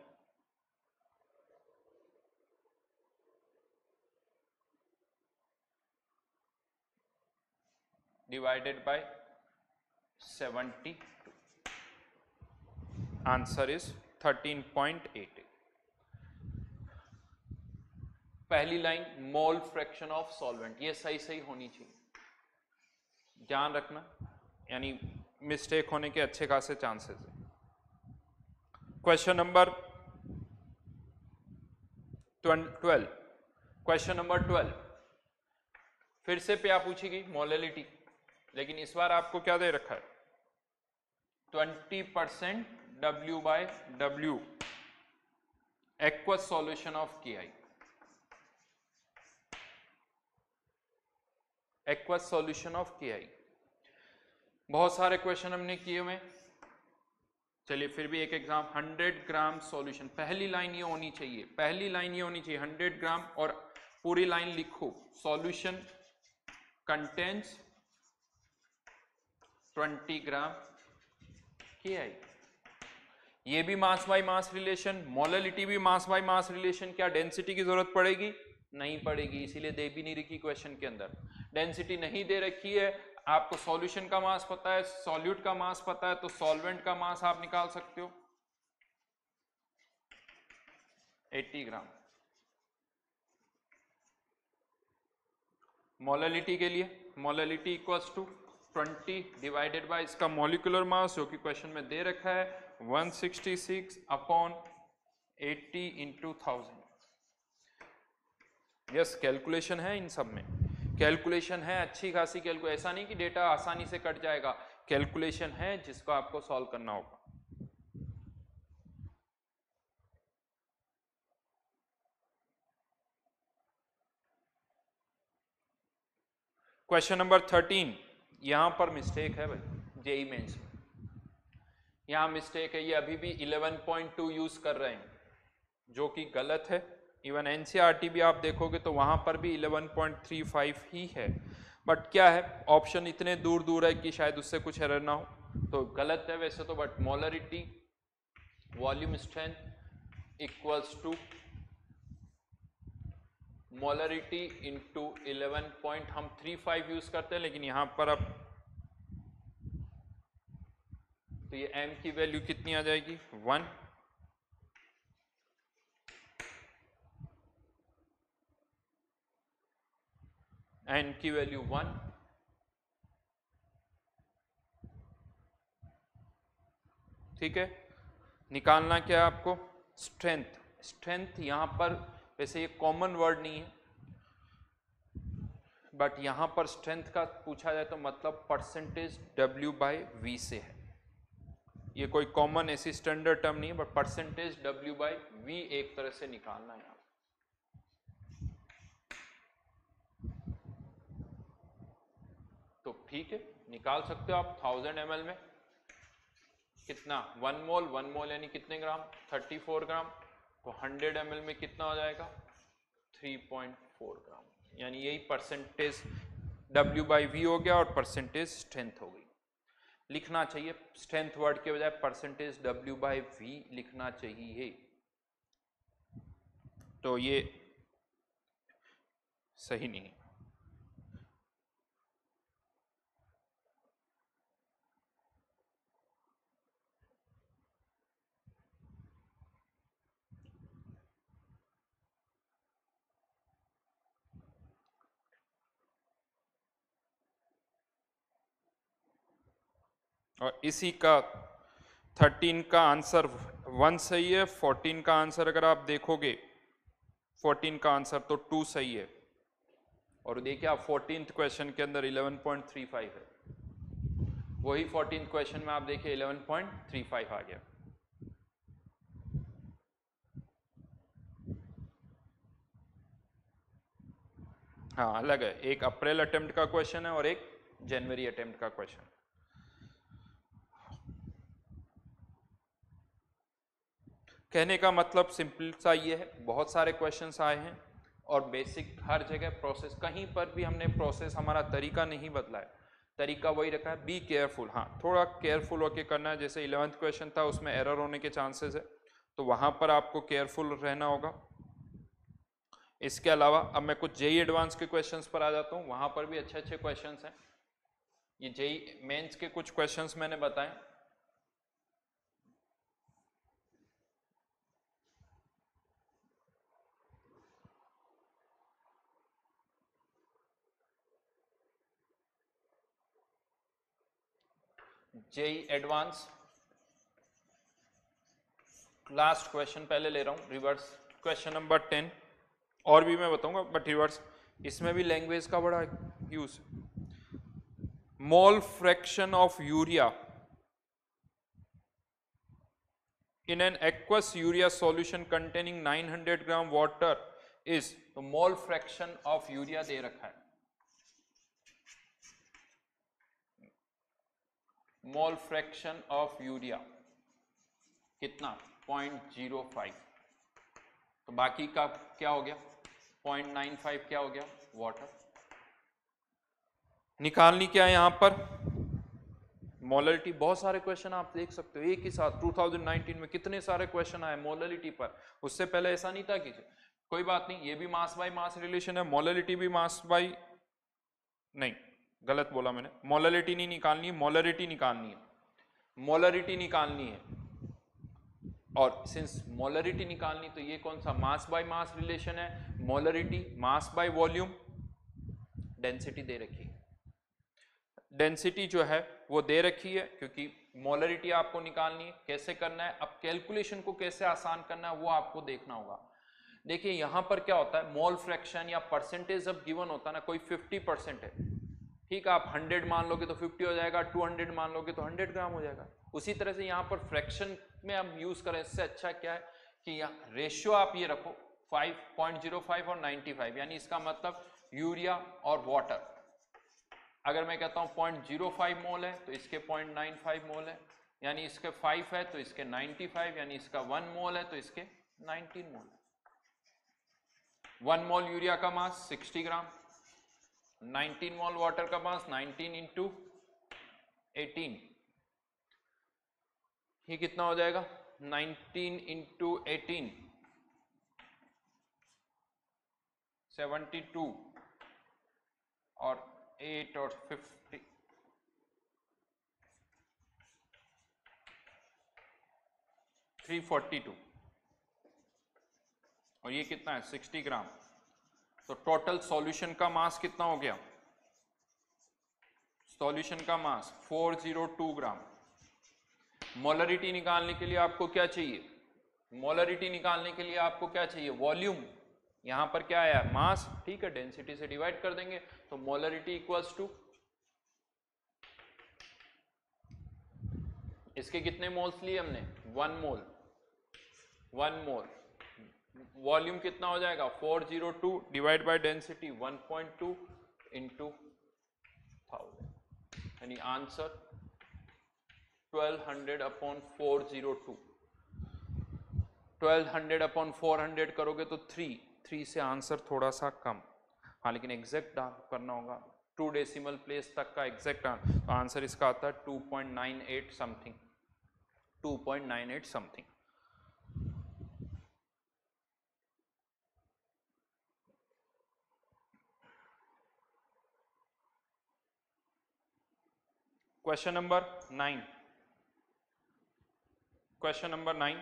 डिवाइडेड बाय 72, आंसर इज 13.8। पहली line mole fraction of solvent ये सही सही होनी चाहिए, ध्यान रखना, यानी मिस्टेक होने के अच्छे खासे चांसेस है। क्वेश्चन नंबर 12, क्वेश्चन नंबर 12 फिर से क्या पूछी गई, मोलैलिटी, लेकिन इस बार आपको क्या दे रखा है, 20% W/W aqueous solution of KI, aqueous solution of KI। बहुत सारे क्वेश्चन हमने किए हुए, चलिए फिर भी एक एग्जाम, 100 ग्राम सॉल्यूशन, पहली लाइन ये होनी चाहिए, पहली लाइन ये होनी चाहिए 100 ग्राम, और पूरी लाइन लिखो, सॉल्यूशन कंटेन्स 20 ग्राम KI। ये भी मास बाय मास रिलेशन, मोलैलिटी भी मास बाय मास रिलेशन, क्या डेंसिटी की जरूरत पड़ेगी, नहीं पड़ेगी, इसीलिए दे भी नहीं रखी क्वेश्चन के अंदर। डेंसिटी नहीं दे रखी है, आपको सॉल्यूशन का मास पता है, सॉल्यूट का मास पता है, तो सॉल्वेंट का मास आप निकाल सकते हो 80 ग्राम। मोलैलिटी के लिए molality equals to 20 divided by इसका मॉलिक्यूलर मास जो कि क्वेश्चन में दे रखा है 166/80 इंटू 1000। यस, कैलकुलेशन है, इन सब में कैलकुलेशन है, अच्छी खासी कैलकुलेशन, ऐसा नहीं कि डेटा आसानी से कट जाएगा, कैलकुलेशन है जिसको आपको सॉल्व करना होगा। क्वेश्चन नंबर 13, यहां पर मिस्टेक है भाई, जेई मेंस में यहां मिस्टेक है, ये अभी भी 11.2 यूज कर रहे हैं, जो कि गलत है। इवन एनसीईआरटी भी आप देखोगे तो वहां पर भी 11.35 ही है, बट क्या है, ऑप्शन इतने दूर दूर है कि शायद उससे कुछ एरर ना हो, तो गलत है वैसे तो, but molarity volume strength equals to molarity into 11 हम 35 यूज करते हैं, लेकिन यहां पर अब तो ये m की वैल्यू कितनी आ जाएगी 1, n की वैल्यू 1, ठीक है। निकालना क्या है आपको, स्ट्रेंथ। स्ट्रेंथ यहां पर वैसे ये कॉमन वर्ड नहीं है, बट यहां पर स्ट्रेंथ का पूछा जाए तो मतलब परसेंटेज W/V से है, ये कोई कॉमन ऐसी स्टैंडर्ड टर्म नहीं है, बट परसेंटेज W/V एक तरह से निकालना है। तो ठीक है, निकाल सकते हो आप 1000 ml में कितना, 1 मोल, 1 मोल यानी कितने ग्राम, 34 ग्राम, तो 100 ml में कितना हो जाएगा 3.4 ग्राम, यानी यही परसेंटेज W/V हो गया और परसेंटेज स्ट्रेंथ हो गई। लिखना चाहिए स्ट्रेंथ वर्ड के बजाय परसेंटेज W/V लिखना चाहिए, तो ये सही नहीं है। और इसी का 13 का आंसर 1 सही है, 14 का आंसर अगर आप देखोगे 14 का आंसर तो 2 सही है, और देखिए आप 14th क्वेश्चन के अंदर 11.35 है, वही 14th क्वेश्चन में आप देखिए 11.35 आ गया। हाँ अलग है, एक अप्रैल अटेम्प्ट का क्वेश्चन है और एक जनवरी अटेम्प्ट का क्वेश्चन। कहने का मतलब सिंपल सा ये है, बहुत सारे क्वेश्चंस आए हैं और बेसिक हर जगह प्रोसेस, कहीं पर भी हमने प्रोसेस हमारा तरीका नहीं बदला है, तरीका वही रखा है, बी केयरफुल। हाँ थोड़ा केयरफुल होके करना है, जैसे 11th क्वेश्चन था उसमें एरर होने के चांसेस है, तो वहां पर आपको केयरफुल रहना होगा। इसके अलावा अब मैं कुछ जेई एडवांस के क्वेश्चंस पर आ जाता हूँ, वहां पर भी अच्छे अच्छे क्वेश्चंस हैं। ये जेई मेंस के कुछ क्वेश्चंस मैंने बताए, जेई एडवांस। लास्ट क्वेश्चन पहले ले रहा हूं रिवर्स, क्वेश्चन नंबर 10, और भी मैं बताऊंगा बट रिवर्स, इसमें भी लैंग्वेज का बड़ा use. Mole fraction of urea in an aqueous urea solution containing 900 gram water is, तो मोल फ्रैक्शन ऑफ यूरिया दे रखा है, मोल फ्रैक्शन ऑफ यूरिया कितना 0.05, तो बाकी का क्या हो गया 0.95 क्या हो गया वाटर। निकालनी क्या है यहां पर मोलरिटी। बहुत सारे क्वेश्चन आप देख सकते हो एक ही साथ 2019 में कितने सारे क्वेश्चन आए मोलरिटी पर। उससे पहले ऐसा नहीं था कि कोई बात नहीं, ये भी मास बाय मास रिलेशन है, मोलरिटी भी मास बाय, नहीं गलत बोला मैंने, मोलरिटी नहीं निकालनी है, मोलरिटी निकालनी है, मोलरिटी निकालनी है। और सिंस मोलरिटी निकालनी तो ये कौन सा मास बाय मास रिलेशन है, molarity mass by volume, density दे रखी है, डेंसिटी जो है वो दे रखी है क्योंकि मोलरिटी आपको निकालनी है। कैसे करना है, अब कैलकुलेशन को कैसे आसान करना है वो आपको देखना होगा। देखिए यहां पर क्या होता है, मोल फ्रैक्शन या परसेंटेज जब गिवन होता है ना, कोई 50% है, ठीक है, आप 100 मान लोगे तो 50 हो जाएगा, 200 मान लोगे तो 100 ग्राम हो जाएगा। उसी तरह से यहाँ पर फ्रैक्शन में हम यूज करें, इससे अच्छा क्या है कि यहाँ रेशियो आप ये रखो 5.05 और 95, यानी इसका मतलब यूरिया और वाटर। अगर मैं कहता हूं 0.05 मोल है तो इसके 0.95 मोल है, यानी इसके 5 है तो इसके 95, यानी इसका 1 मोल है तो इसके 19 मोल है। 1 मोल यूरिया का मास 60 ग्राम, 19 मोल वाटर का मास 19 इंटू 18, ये कितना हो जाएगा 19 इंटू 18 72 और 8 और 50 342, और ये कितना है 60 ग्राम। तो टोटल सॉल्यूशन का मास कितना हो गया, सॉल्यूशन का मास 402 ग्राम। मोलरिटी निकालने के लिए आपको क्या चाहिए, मोलरिटी निकालने के लिए आपको क्या चाहिए वॉल्यूम, यहां पर क्या आया मास, ठीक है, डेंसिटी से डिवाइड कर देंगे तो मोलरिटी इक्वल्स टू, इसके कितने मोल्स लिए हमने 1 मोल, 1 मोल, वॉल्यूम कितना हो जाएगा 402 डिवाइड बाय डेंसिटी 1.2 इंटू 1000, यानी आंसर 1200 अपॉन 402, 1200 अपॉन 400 करोगे तो 3 से आंसर थोड़ा सा कम, हाँ लेकिन एग्जैक्ट करना होगा 2 डेसिमल प्लेस तक का एग्जैक्ट तो आंसर इसका आता है 2.98 something, 2.98 something. Question number 9, question number 9,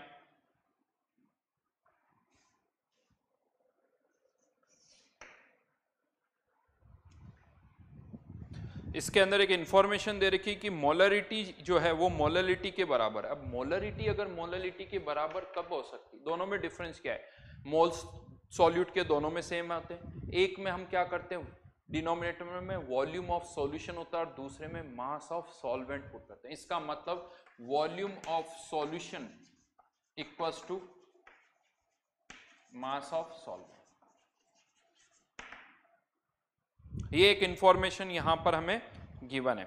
इसके अंदर एक इंफॉर्मेशन दे रखी कि मोलरिटी जो है वो मोलरिटी के बराबर है। अब मोलरिटी अगर मोलरिटी के बराबर कब हो सकती, दोनों में डिफरेंस क्या है, मोल्स सॉल्यूट के दोनों में सेम आते हैं, एक में हम क्या करते हैं डिनोमिनेटर में वॉल्यूम ऑफ सॉल्यूशन होता है और दूसरे में मास ऑफ सॉल्वेंट पुट करते हैं। इसका मतलब volume of solution equals to mass of solvent. ये एक इंफॉर्मेशन यहां पर हमें गिवन है।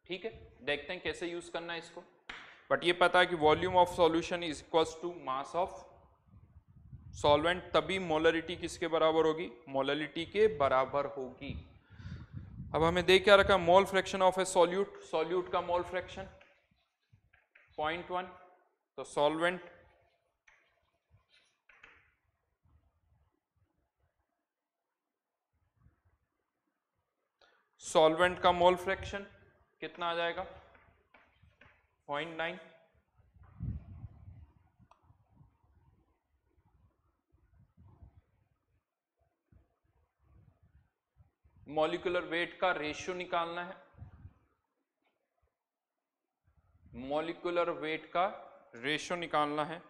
ठीक है, देखते हैं कैसे यूज करना है इसको, बट ये पता है कि volume of solution is equals to mass of solvent, तभी मोलरिटी किसके बराबर होगी, मोलरिटी के बराबर होगी। अब हमें दे क्या रखा, mole fraction of A solute, solute का मोल फ्रैक्शन 0.1, तो सॉल्वेंट सॉल्वेंट का मोल फ्रैक्शन कितना आ जाएगा 0.9, मॉलिक्यूलर वेट का रेशियो निकालना है, मॉलिक्यूलर वेट का रेशियो निकालना है।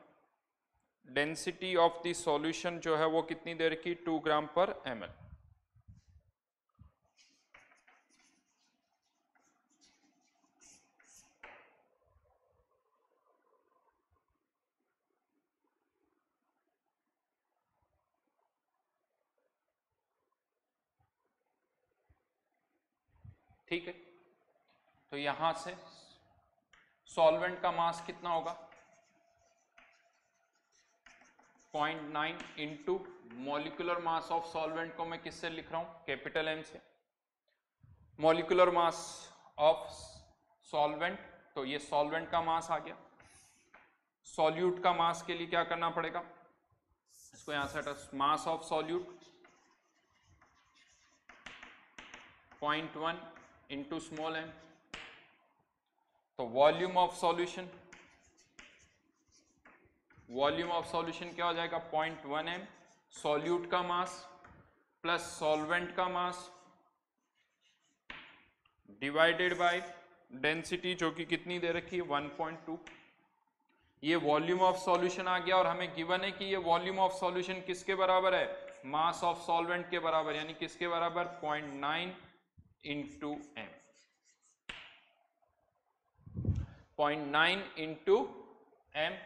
डेंसिटी ऑफ द सॉल्यूशन जो है वो कितनी देर की, 2 ग्राम पर ml। ठीक है, तो यहां से सॉल्वेंट का मास कितना होगा, 0.9 into molecular mass of solvent को मैं किससे लिख रहा हूं, कैपिटल M से। मॉलिक्यूलर मास ऑफ सॉल्वेंट, तो ये सॉल्वेंट का मास आ गया। सॉल्यूट का मास के लिए क्या करना पड़ेगा, इसको यहां से हटा, mass of solute 0.1 into small m, तो volume of solution, volume of solution क्या हो जाएगा, 0.1 m, सॉल्यूट का मास प्लस सॉल्वेंट का मास डिवाइडेड बाय डेंसिटी जो कि कितनी दे रखी है, 1.2। ये वॉल्यूम ऑफ सॉल्यूशन आ गया और हमें गिवन है कि ये वॉल्यूम ऑफ सॉल्यूशन किसके बराबर है, मास ऑफ सॉल्वेंट के बराबर, यानी किसके बराबर, 0.9 इंटू m, 0.9 इंटू m।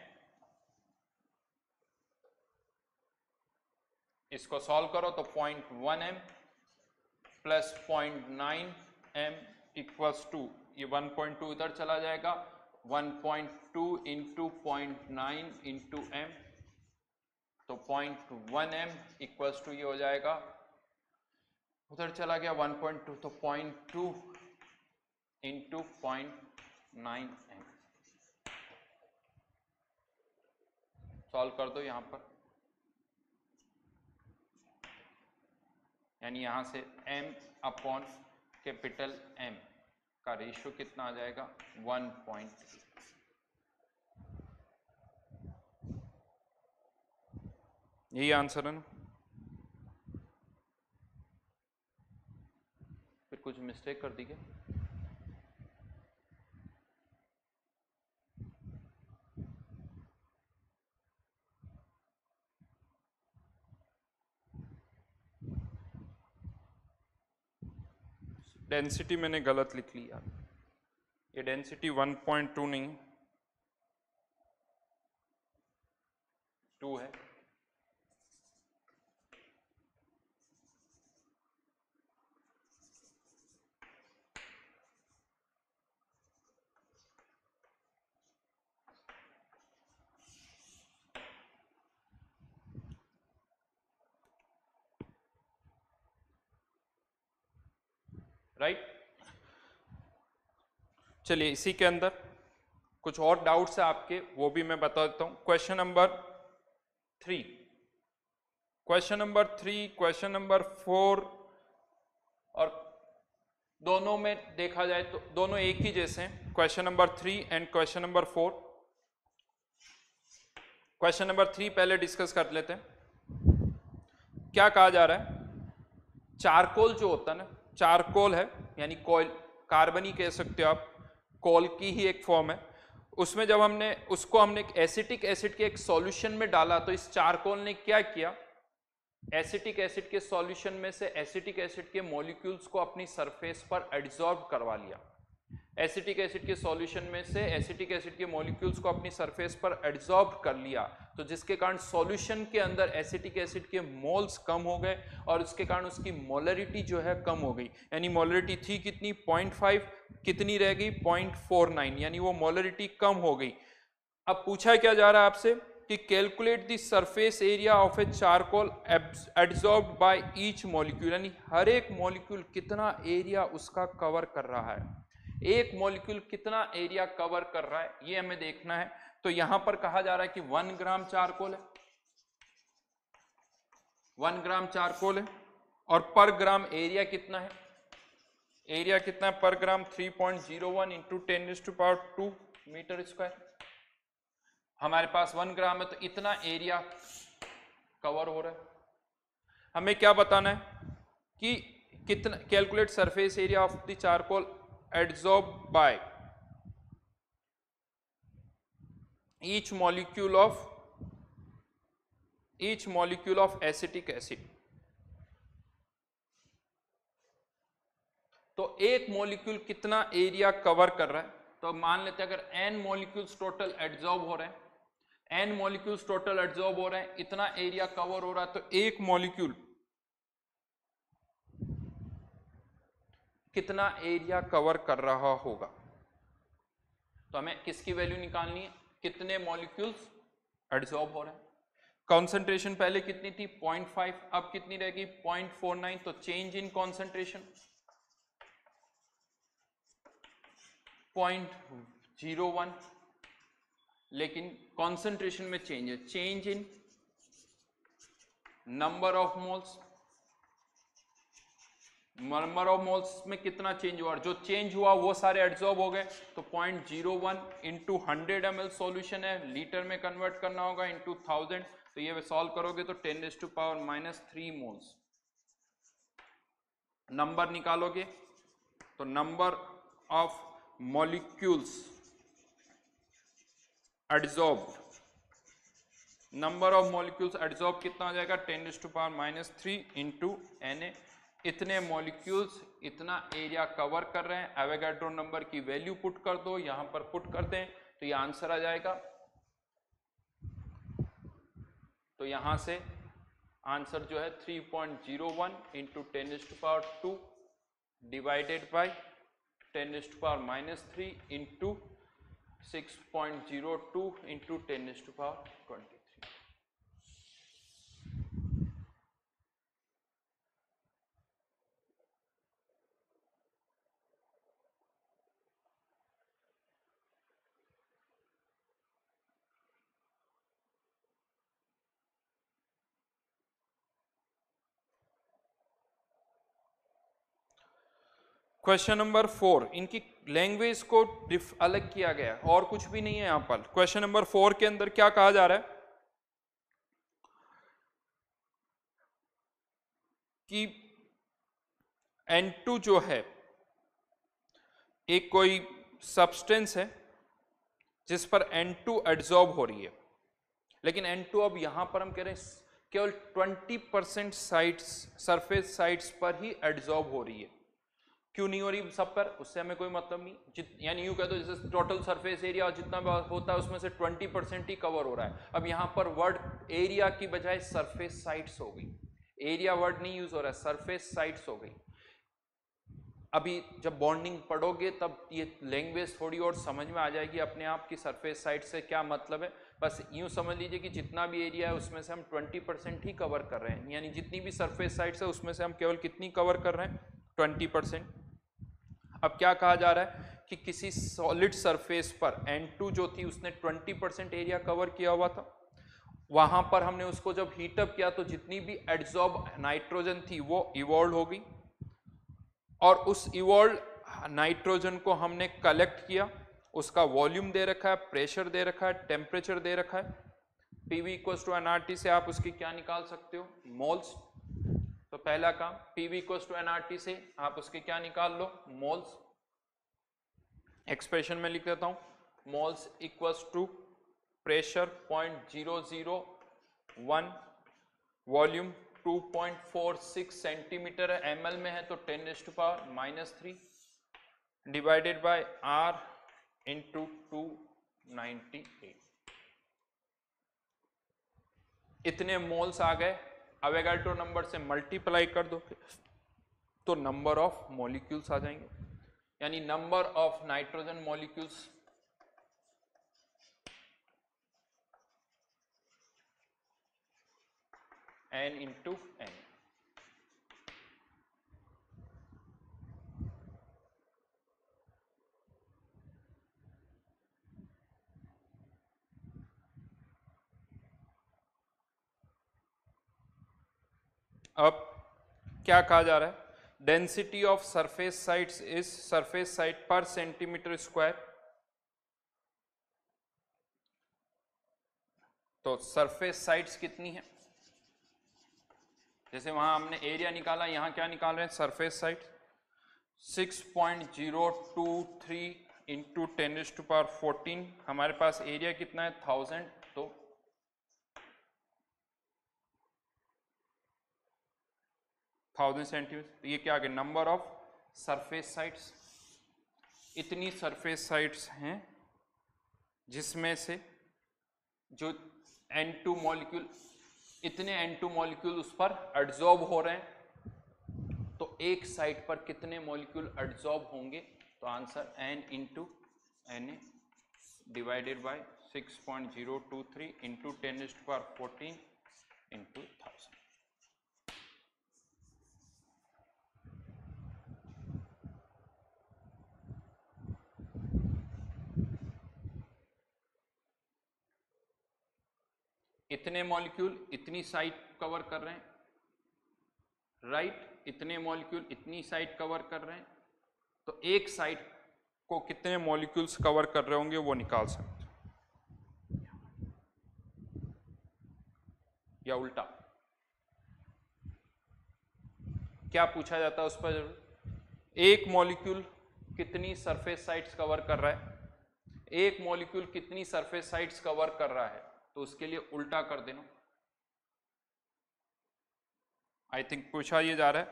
इसको सॉल्व करो तो 0.1 m plus 0.9 m equals to, ये 1.2 इधर चला जाएगा, 1.2 इंटू 0.9 इंटू m, तो 0.1 m इक्वल्स टू ये हो जाएगा, उधर चला गया 1.2, तो 0.2 इंटू 0.9 m। सॉल्व कर दो यहां पर, यानी यहां से m अपॉन कैपिटल M का रेशियो कितना आ जाएगा, 1.8। यही आंसर है ना, फिर कुछ मिस्टेक कर दी क्या, डेंसिटी मैंने गलत लिख ली यार, ये डेंसिटी 1.2 नहीं 2 है। राइट, चलिए इसी के अंदर कुछ और डाउट्स है आपके, वो भी मैं बता देता हूं। Question number 3, question number 3, question number 4, और दोनों में देखा जाए तो दोनों एक ही जैसे हैं, question number 3 and question number 4। Question number 3 पहले डिस्कस कर लेते हैं। क्या कहा जा रहा है, चारकोल जो होता है ना, चारकोल है यानी कोयल, कार्बन ही कह सकते हो आप, कोल की ही एक फॉर्म है। उसमें जब हमने एक एसिटिक एसिड के एक सॉल्यूशन में डाला, तो इस चारकोल ने क्या किया, एसिटिक एसिड के सॉल्यूशन में से एसिटिक एसिड के मॉलिक्यूल्स को अपनी सरफेस पर एब्जॉर्ब करवा लिया। एसिटिक एसिड के सॉल्यूशन में से एसिटिक एसिड के मॉलिक्यूल्स को अपनी सरफेस पर एब्जॉर्ब कर लिया, तो जिसके कारण सॉल्यूशन के अंदर एसिटिक एसिड के मोल्स कम हो गए और उसके कारण उसकी मोलरिटी जो है कम हो गई। यानी मोलरिटी थी कितनी, 0.5, कितनी रह गई, 0.49, यानी वो मोलरिटी कम हो गई। अब पूछा क्या जा रहा है आपसे कि calculate the surface area of A charcoal absorbed by each molecule, यानी हर एक मॉलिक्यूल कितना एरिया उसका कवर कर रहा है, एक मॉलिक्यूल कितना एरिया कवर कर रहा है, ये हमें देखना है। तो यहां पर कहा जा रहा है कि 1 ग्राम चारकोल है, 1 ग्राम चारकोल है, और पर ग्राम एरिया कितना है, एरिया कितना है पर ग्राम, 3.01 इंटू 10⁻², मीटर स्क्वायर। हमारे पास 1 ग्राम है तो इतना एरिया कवर हो रहा है। हमें क्या बताना है कि कितना, calculate surface area of the charcoal adsorb by each molecule of acetic acid। तो एक मॉलिक्यूल कितना एरिया कवर कर रहा है, तो मान लेते हैं अगर n मॉलिक्यूल्स टोटल एडजॉर्ब हो रहे हैं, n मॉलिक्यूल्स टोटल एडजॉर्ब हो रहे हैं, इतना एरिया कवर हो रहा है, तो एक मॉलिक्यूल कितना एरिया कवर कर रहा होगा। तो हमें किसकी वैल्यू निकालनी है, कितने मॉलिक्यूल्स एडजॉर्ब हो रहे हैं। कॉन्सेंट्रेशन पहले कितनी थी 0.5, अब कितनी रहेगी 0.49, तो चेंज इन कॉन्सेंट्रेशन 0.01, लेकिन कॉन्सेंट्रेशन में चेंज है, change in number of moles, number of moles में कितना चेंज हुआ, जो चेंज हुआ वो सारे एडजॉर्ब हो गए। तो 0.01 इंटू 100 ml सॉल्यूशन है, लीटर में कन्वर्ट करना होगा इंटू 1000, तो ये सॉल्व करोगे तो 10⁻³ मोल्स नंबर निकालोगे, तो number of molecules adsorb, number of molecules adsorb कितना हो जाएगा 10⁻³ इंटू Na। इतने मॉलिक्यूल्स इतना एरिया कवर कर रहे हैं, एवोगाड्रो नंबर की वैल्यू पुट कर दो, यहां पर पुट करते हैं तो ये आंसर आ जाएगा। तो यहां से आंसर जो है 3.01 into 10⁻² divided by 10⁻³ into 6.02 into 10⁻23। Question number 4, इनकी लैंग्वेज को अलग किया गया और कुछ भी नहीं है यहां पर। क्वेश्चन नंबर 4 के अंदर क्या कहा जा रहा है कि N2 जो है एक कोई सब्सटेंस है जिस पर N2 एडजॉर्ब हो रही है, लेकिन N2 अब यहां पर हम कह रहे हैं केवल 20% साइट्स, सरफेस साइट्स पर ही एडजॉर्ब हो रही है। क्यों नहीं हो रही सब पर, उससे हमें कोई मतलब नहीं, यानी यूं कह दो जैसे टोटल सरफेस एरिया जितना होता है उसमें से 20% ही कवर हो रहा है। अब यहां पर वर्ड एरिया की बजाय सरफेस साइट्स हो गई, एरिया वर्ड नहीं यूज हो रहा है, सरफेस साइट्स हो गई। अभी जब बॉन्डिंग पढ़ोगे तब ये लैंग्वेज थोड़ी और समझ में आ जाएगी अपने आप की सरफेस साइट से क्या मतलब है। बस यूं समझ लीजिए कि जितना भी एरिया है उसमें से हम 20% ही कवर कर रहे हैं, यानी जितनी भी सरफेस साइट्स है उसमें से हम केवल कितनी कवर कर रहे हैं 20%। अब क्या कहा जा रहा है कि किसी सॉलिड सरफेस पर N2 जो थी उसने 20% एरिया कवर किया हुआ था, वहां पर हमने उसको जब हीटअप किया तो जितनी भी एडजॉर्ब नाइट्रोजन थी वो इवॉल्व हो गई, और उस इवॉल्व नाइट्रोजन को हमने कलेक्ट किया, उसका वॉल्यूम दे रखा है, प्रेशर दे रखा है, टेम्परेचर दे रखा है। PV = nRT से आप उसकी क्या निकाल सकते हो, मोल्स। तो पहला काम PV = nRT से आप उसके क्या निकाल लो, मोल्स। एक्सप्रेशन में लिख देता हूं, moles equals to pressure 0.001, volume 2.46 centimetre है, ml में है तो 10⁻³ डिवाइडेड बाय R इंटू 298। इतने मोल्स आ गए, एवोगाड्रो नंबर से मल्टीप्लाई कर दो तो नंबर ऑफ मॉलिक्यूल्स आ जाएंगे, यानी number of nitrogen molecules N into N। अब क्या कहा जा रहा है, density of surface sites is surface site पर सेंटीमीटर स्क्वायर। तो सरफेस साइट्स कितनी है, जैसे वहां हमने एरिया निकाला, यहाँ क्या निकाल रहे हैं, सरफेस साइड 6.023 इंटू 10⁻14, हमारे पास एरिया कितना है 1000, तो 1000 सेंटीमीटर। ये क्या आ गया, नंबर ऑफ सरफेस साइड्स। इतनी सरफेस साइड्स हैं जिसमें से जो N2 मॉलिक्यूल, इतने N2 मॉलिक्यूल उस पर एड्सॉर्ब हो रहे हैं, तो एक साइड पर कितने मॉलिक्यूल एड्सॉर्ब होंगे, तो answer N into Na divided by 6.023 into 10⁻14 into 1000। इतने मॉलिक्यूल इतनी साइड कवर कर रहे हैं, राइट, इतने मॉलिक्यूल इतनी साइड कवर कर रहे हैं, तो एक साइड को कितने मॉलिक्यूल्स कवर कर रहे होंगे वो निकाल सकते हैं, या उल्टा क्या पूछा जाता है उस पर, एक मॉलिक्यूल कितनी सरफेस साइड्स कवर कर रहा है, एक मॉलिक्यूल कितनी सरफेस साइड्स कवर कर रहा है, तो उसके लिए उल्टा कर देना। आई थिंक पूछा ये जा रहा है,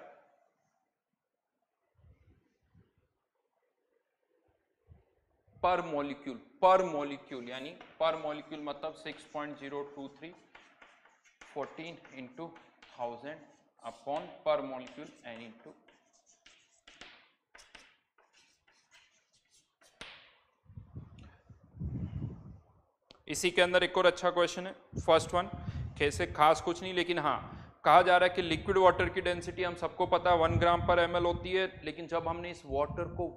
पर मॉलिक्यूल यानी पर मॉलिक्यूल मतलब 6.023 14 इंटू 1000 अपॉन पर मॉलिक्यूल n इंटू। इसी के अंदर एक और अच्छा क्वेश्चन है, फर्स्ट वन, कैसे खास कुछ नहीं, लेकिन हाँ कहा जा रहा है कि लिक्विड वाटर की डेंसिटी हम सबको पता है 1 ग्राम पर ml होती है, लेकिन जब हमने इस वाटर को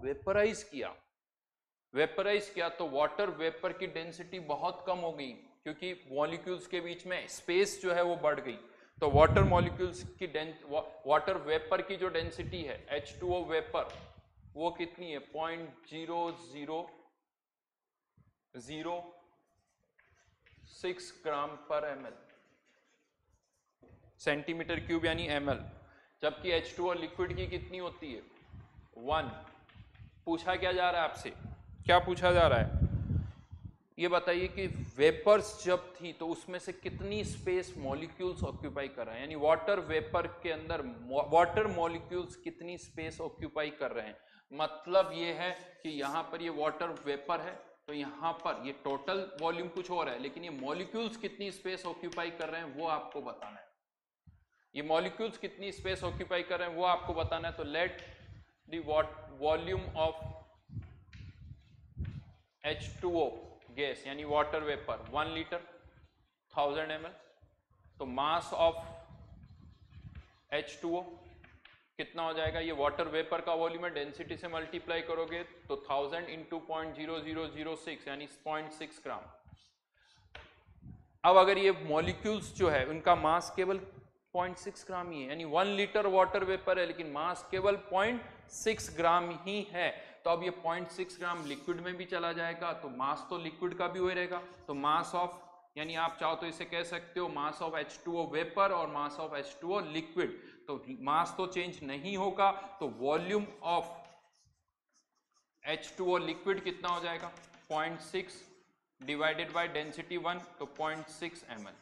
वेपराइज किया तो वाटर वेपर की डेंसिटी बहुत कम हो गई, क्योंकि मॉलिक्यूल्स के बीच में स्पेस जो है वो बढ़ गई। तो वाटर मॉलिक्यूल्स की वाटर वेपर की जो डेंसिटी है H2O वेपर, वो कितनी है 0.0006 ग्राम पर ml, सेंटीमीटर क्यूब यानी ml, जबकि H2O लिक्विड की कितनी होती है 1। पूछा क्या जा रहा है आपसे, क्या पूछा जा रहा है, ये बताइए कि वेपर्स जब थी तो उसमें से कितनी स्पेस मॉलिक्यूल्स ऑक्यूपाई कर रहे हैं, यानी वाटर वेपर के अंदर वाटर मॉलिक्यूल्स कितनी स्पेस ऑक्यूपाई कर रहे हैं। मतलब ये है कि यहाँ पर ये वाटर वेपर है, तो यहाँ पर ये टोटल वॉल्यूम कुछ और है, लेकिन ये मॉलिक्यूल्स कितनी स्पेस ऑक्यूपाई कर रहे हैं वो आपको बताना है। ये मॉलिक्यूल्स कितनी स्पेस ऑक्यूपाई कर रहे हैं वो आपको बताना है। तो let the volume of H2O gas यानी वाटर वेपर 1 लीटर 1000 ml, तो मास ऑफ H2O कितना हो जाएगा, ये वाटर वेपर का वॉल्यूम है, डेंसिटी से मल्टीप्लाई करोगे तो 1000 इंटू 0.0006 यानी 0.6 ग्राम। अब अगर ये मॉलिक्यूल्स जो है उनका मास केवल 0.6 ग्राम ही है, यानी 1 लीटर वाटर वेपर है लेकिन मास केवल 0.6 ग्राम ही है, तो अब ये 0.6 ग्राम लिक्विड में भी चला जाएगा, तो मास तो लिक्विड का भी वही रहेगा। तो मास ऑफ, यानी आप चाहो तो इसे कह सकते हो मास ऑफ H2O वेपर और मास ऑफ H2O लिक्विड, तो मास तो चेंज नहीं होगा, तो वॉल्यूम ऑफ H2O लिक्विड कितना हो जाएगा 0.6 डिवाइडेड बाय डेंसिटी 1, तो 0.6 ml।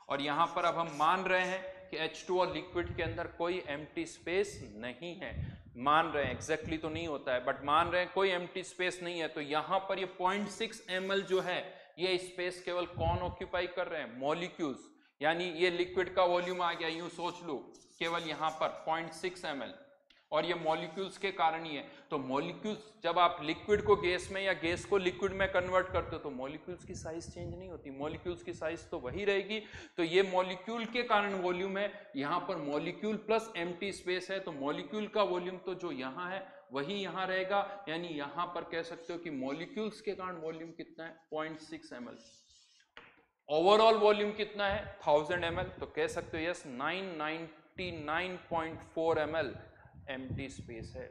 और यहां पर अब हम मान रहे हैं कि H2O लिक्विड के अंदर कोई एम्प्टी स्पेस नहीं है, मान रहे हैं, एग्जैक्टली तो नहीं होता है बट मान रहे हैं कोई एम्प्टी स्पेस नहीं है, तो यहां पर ये 0.6 ml जो है ये स्पेस केवल कौन ऑक्यूपाई कर रहे हैं, मॉलिक्यूल्स, यानी ये लिक्विड का वॉल्यूम आ गया, यूं सोच लो केवल यहां पर 0.6 ml, और ये मॉलिक्यूल्स के कारण ही है। तो मॉलिक्यूल्स, जब आप लिक्विड को गैस में या गैस को लिक्विड में कन्वर्ट करते हो तो मॉलिक्यूल्स की साइज चेंज नहीं होती, मॉलिक्यूल्स की साइज तो वही रहेगी। तो ये मॉलिक्यूल के कारण वॉल्यूम है, यहाँ पर मॉलिक्यूल प्लस एम्प्टी स्पेस है, तो मॉलिक्यूल का वॉल्यूम तो जो यहाँ है वही यहाँ रहेगा, यानी यहाँ पर कह सकते हो कि मॉलिक्यूल्स के कारण वॉल्यूम कितना है 0.6 ml। ओवरऑल वॉल्यूम कितना है 1000 ml, तो कह सकते हो यस 999.4 ml एम्प्टी स्पेस है,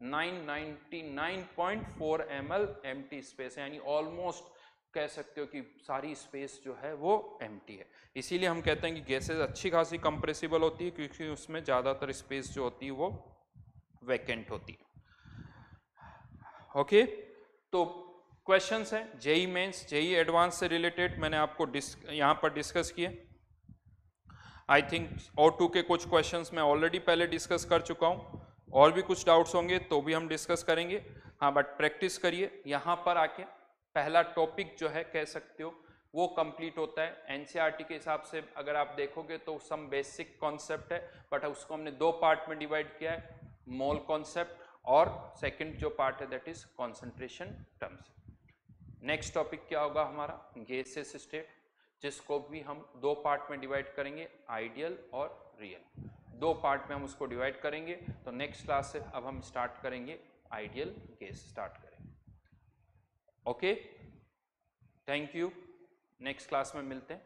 999.4 ml एम्प्टी स्पेस है, यानी ऑलमोस्ट कह सकते हो कि सारी स्पेस जो है वो एम्प्टी है। इसीलिए हम कहते हैं कि गैसेज अच्छी खासी कंप्रेसिबल होती है, क्योंकि उसमें ज़्यादातर स्पेस जो होती है वो वैकेंट होती है। ओके, तो क्वेश्चंस हैं जेई मेंस, जेई एडवांस से रिलेटेड मैंने आपको यहाँ पर डिस्कस किए। आई थिंक O2 के कुछ क्वेश्चंस मैं ऑलरेडी पहले डिस्कस कर चुका हूँ, और भी कुछ डाउट्स होंगे तो भी हम डिस्कस करेंगे। हाँ, बट प्रैक्टिस करिए, यहाँ पर आके पहला टॉपिक जो है कह सकते हो वो कंप्लीट होता है। एनसीईआरटी के हिसाब से अगर आप देखोगे तो सम बेसिक कॉन्सेप्ट है, बट उसको हमने दो पार्ट में डिवाइड किया है, मोल कॉन्सेप्ट और सेकंड जो पार्ट है that is concentration terms. Next topic क्या होगा हमारा, गैसेस स्टेट, जिसको भी हम दो पार्ट में डिवाइड करेंगे, आइडियल और रियल। दो पार्ट में हम उसको डिवाइड करेंगे। तो नेक्स्ट क्लास से अब हम स्टार्ट करेंगे आइडियल गैस स्टार्ट करेंगे। Okay, thank you, next class में मिलते हैं।